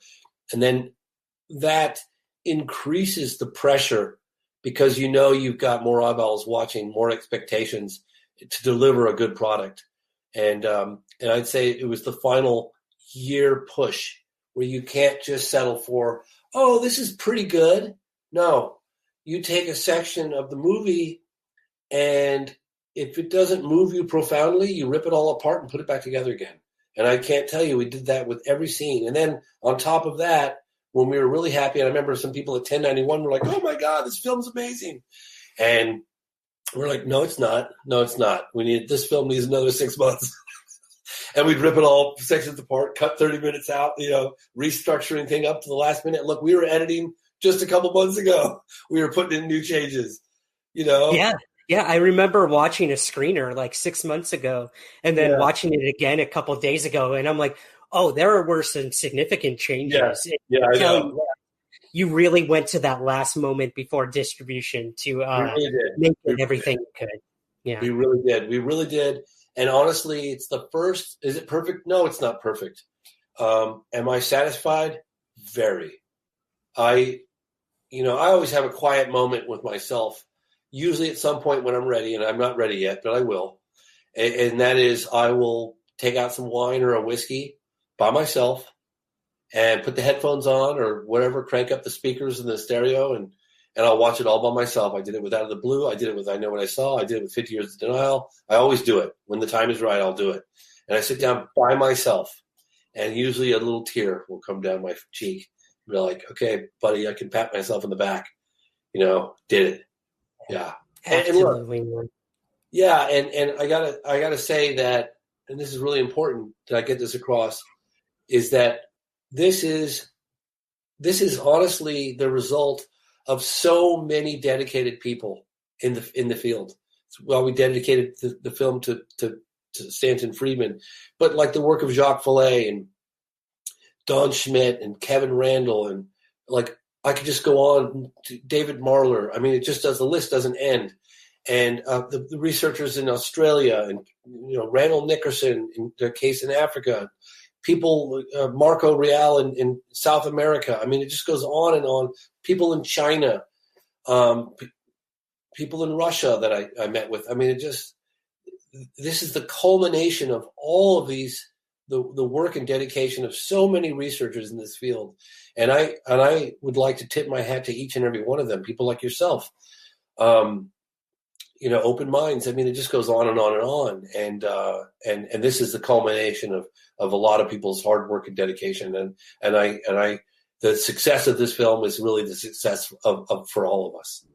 and then that increases the pressure because you've got more eyeballs watching, more expectations to deliver a good product. And I'd say it was the final year push where you can't just settle for, oh, this is pretty good. No, you take a section of the movie, and if it doesn't move you profoundly, you rip it all apart and put it back together again. And I can't tell you, we did that with every scene. And then on top of that, when we were really happy, and I remember some people at 1091 were like, oh my God, this film's amazing. And we're like, no, it's not. No, it's not. This film needs another 6 months. And we'd rip it all sections apart, cut 30 minutes out, restructuring thing up to the last minute. Look, we were editing just a couple months ago. We were putting in new changes, Yeah. Yeah, I remember watching a screener like 6 months ago and then watching it again a couple of days ago. And I'm like, oh, there were some significant changes. Yeah, I know. You really went to that last moment before distribution to make it everything you could. Yeah, we really did. And honestly, it's the first. Is it perfect? No, it's not perfect. Am I satisfied? Very. I always have a quiet moment with myself, usually at some point when I'm ready, and I'm not ready yet, but I will. And that is, I will take out some wine or a whiskey by myself and put the headphones on or whatever, crank up the speakers and the stereo, and I'll watch it all by myself. I did it with Out of the Blue. I did it with I Know What I Saw. I did it with 50 Years of Denial. I always do it. When the time is right, I'll do it. And I sit down by myself, and usually a little tear will come down my cheek. Be like, okay, buddy, I can pat myself in the back. Did it. Yeah. Absolutely. And look, yeah, and I gotta say that, and this is really important that I get this across, is that this is honestly the result of so many dedicated people in the field. Well, we dedicated the film to Stanton Friedman, but like the work of Jacques Vallée and Don Schmidt and Kevin Randall, and like I could just go on to David Marler. I mean, the list doesn't end. And the researchers in Australia, and Randall Nickerson in the case in Africa, people, Marco Real in South America. I mean, it just goes on and on. People in China, people in Russia that I met with. I mean, this is the culmination of all of these, the work and dedication of so many researchers in this field. And I would like to tip my hat to each and every one of them, people like yourself. Open minds. I mean, it just goes on and on and on. And this is the culmination of a lot of people's hard work and dedication. And the success of this film is really the success of for all of us.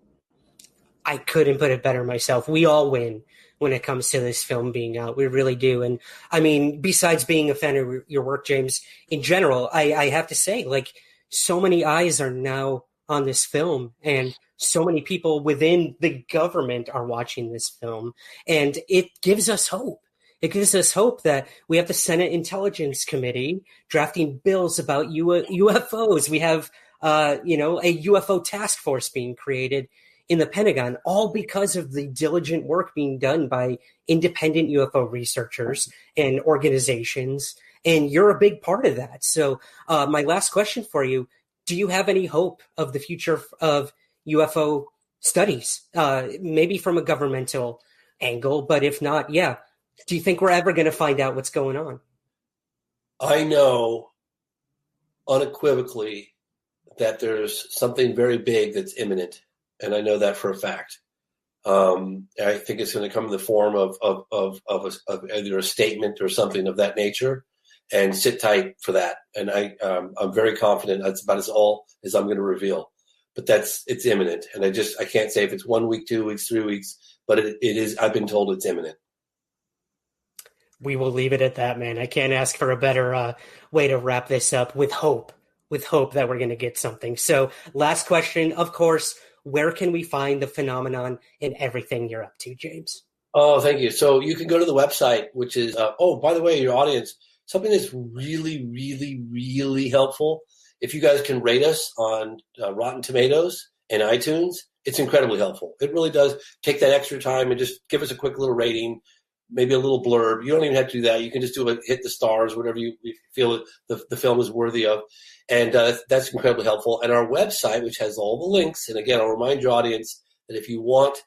I couldn't put it better myself. We all win when it comes to this film being out. We really do. And I mean, besides being a fan of your work, James, in general, I have to say, like, so many eyes are now on this film, and so many people within the government are watching this film, and it gives us hope. It gives us hope that we have the Senate Intelligence Committee drafting bills about UFOs. We have, a UFO task force being created in the Pentagon, all because of the diligent work being done by independent UFO researchers and organizations. And you're a big part of that. So my last question for you, do you have any hope of the future of UFO studies, maybe from a governmental angle, but if not, yeah. Do you think we're ever going to find out what's going on? I know unequivocally that there's something very big that's imminent, and I know that for a fact. I think it's going to come in the form of either a statement or something of that nature, and sit tight for that. And I'm very confident that's about as all as I'm going to reveal. But it's imminent, and I can't say if it's 1 week, 2 weeks, 3 weeks, but it is. I've been told it's imminent. We will leave it at that, man. I can't ask for a better way to wrap this up with hope that we're going to get something. So last question, of course, where can we find the phenomenon and everything you're up to, James? Oh, thank you. So you can go to the website, which is, by the way, your audience, something that's really, really, really helpful. If you guys can rate us on Rotten Tomatoes and iTunes, it's incredibly helpful. It really does take that extra time and just give us a quick little rating, maybe a little blurb. You don't even have to do that. You can just hit the stars, whatever you feel the film is worthy of. And that's incredibly helpful. And our website, which has all the links, and again, I'll remind your audience that if you want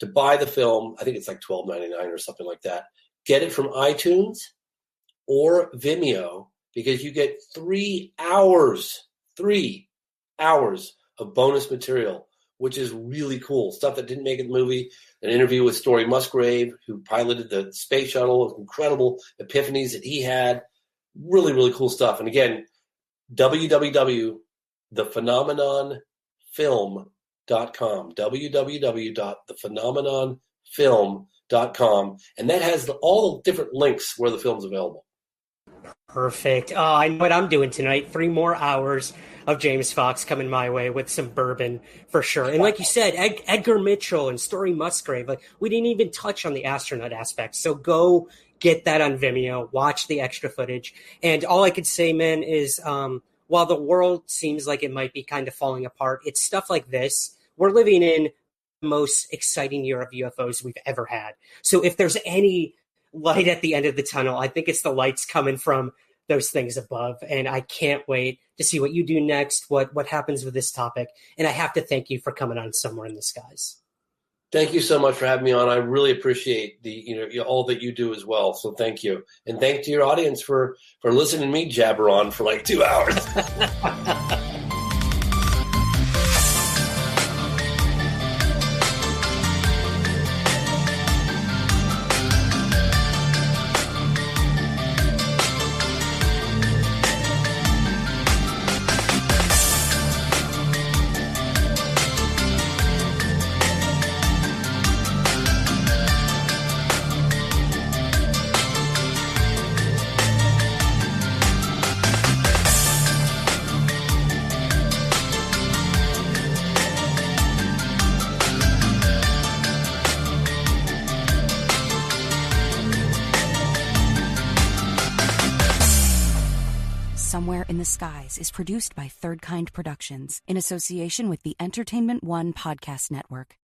to buy the film, I think it's like $12.99 or something like that, get it from iTunes or Vimeo, because you get 3 hours of bonus material, which is really cool. Stuff that didn't make it in the movie. An interview with Story Musgrave, who piloted the space shuttle, incredible epiphanies that he had. Really, really cool stuff. And again, www.thephenomenonfilm.com, www.thephenomenonfilm.com, and that has all the different links where the film's available. Perfect. Oh, I know what I'm doing tonight. 3 more hours of James Fox coming my way with some bourbon for sure. And like you said, Edgar Mitchell and Story Musgrave, like we didn't even touch on the astronaut aspect. So go get that on Vimeo, watch the extra footage. And all I could say, man, is while the world seems like it might be kind of falling apart, it's stuff like this. We're living in the most exciting year of UFOs we've ever had. So if there's any light at the end of the tunnel, I think it's the lights coming from those things above. And I can't wait to see what you do next, what happens with this topic. And I have to thank you for coming on Somewhere in the Skies. Thank you so much for having me on. I really appreciate all that you do as well. So thank you. And thank to your audience for listening to me jabber on for like 2 hours. Somewhere in the Skies is produced by Third Kind Productions in association with the Entertainment One Podcast Network.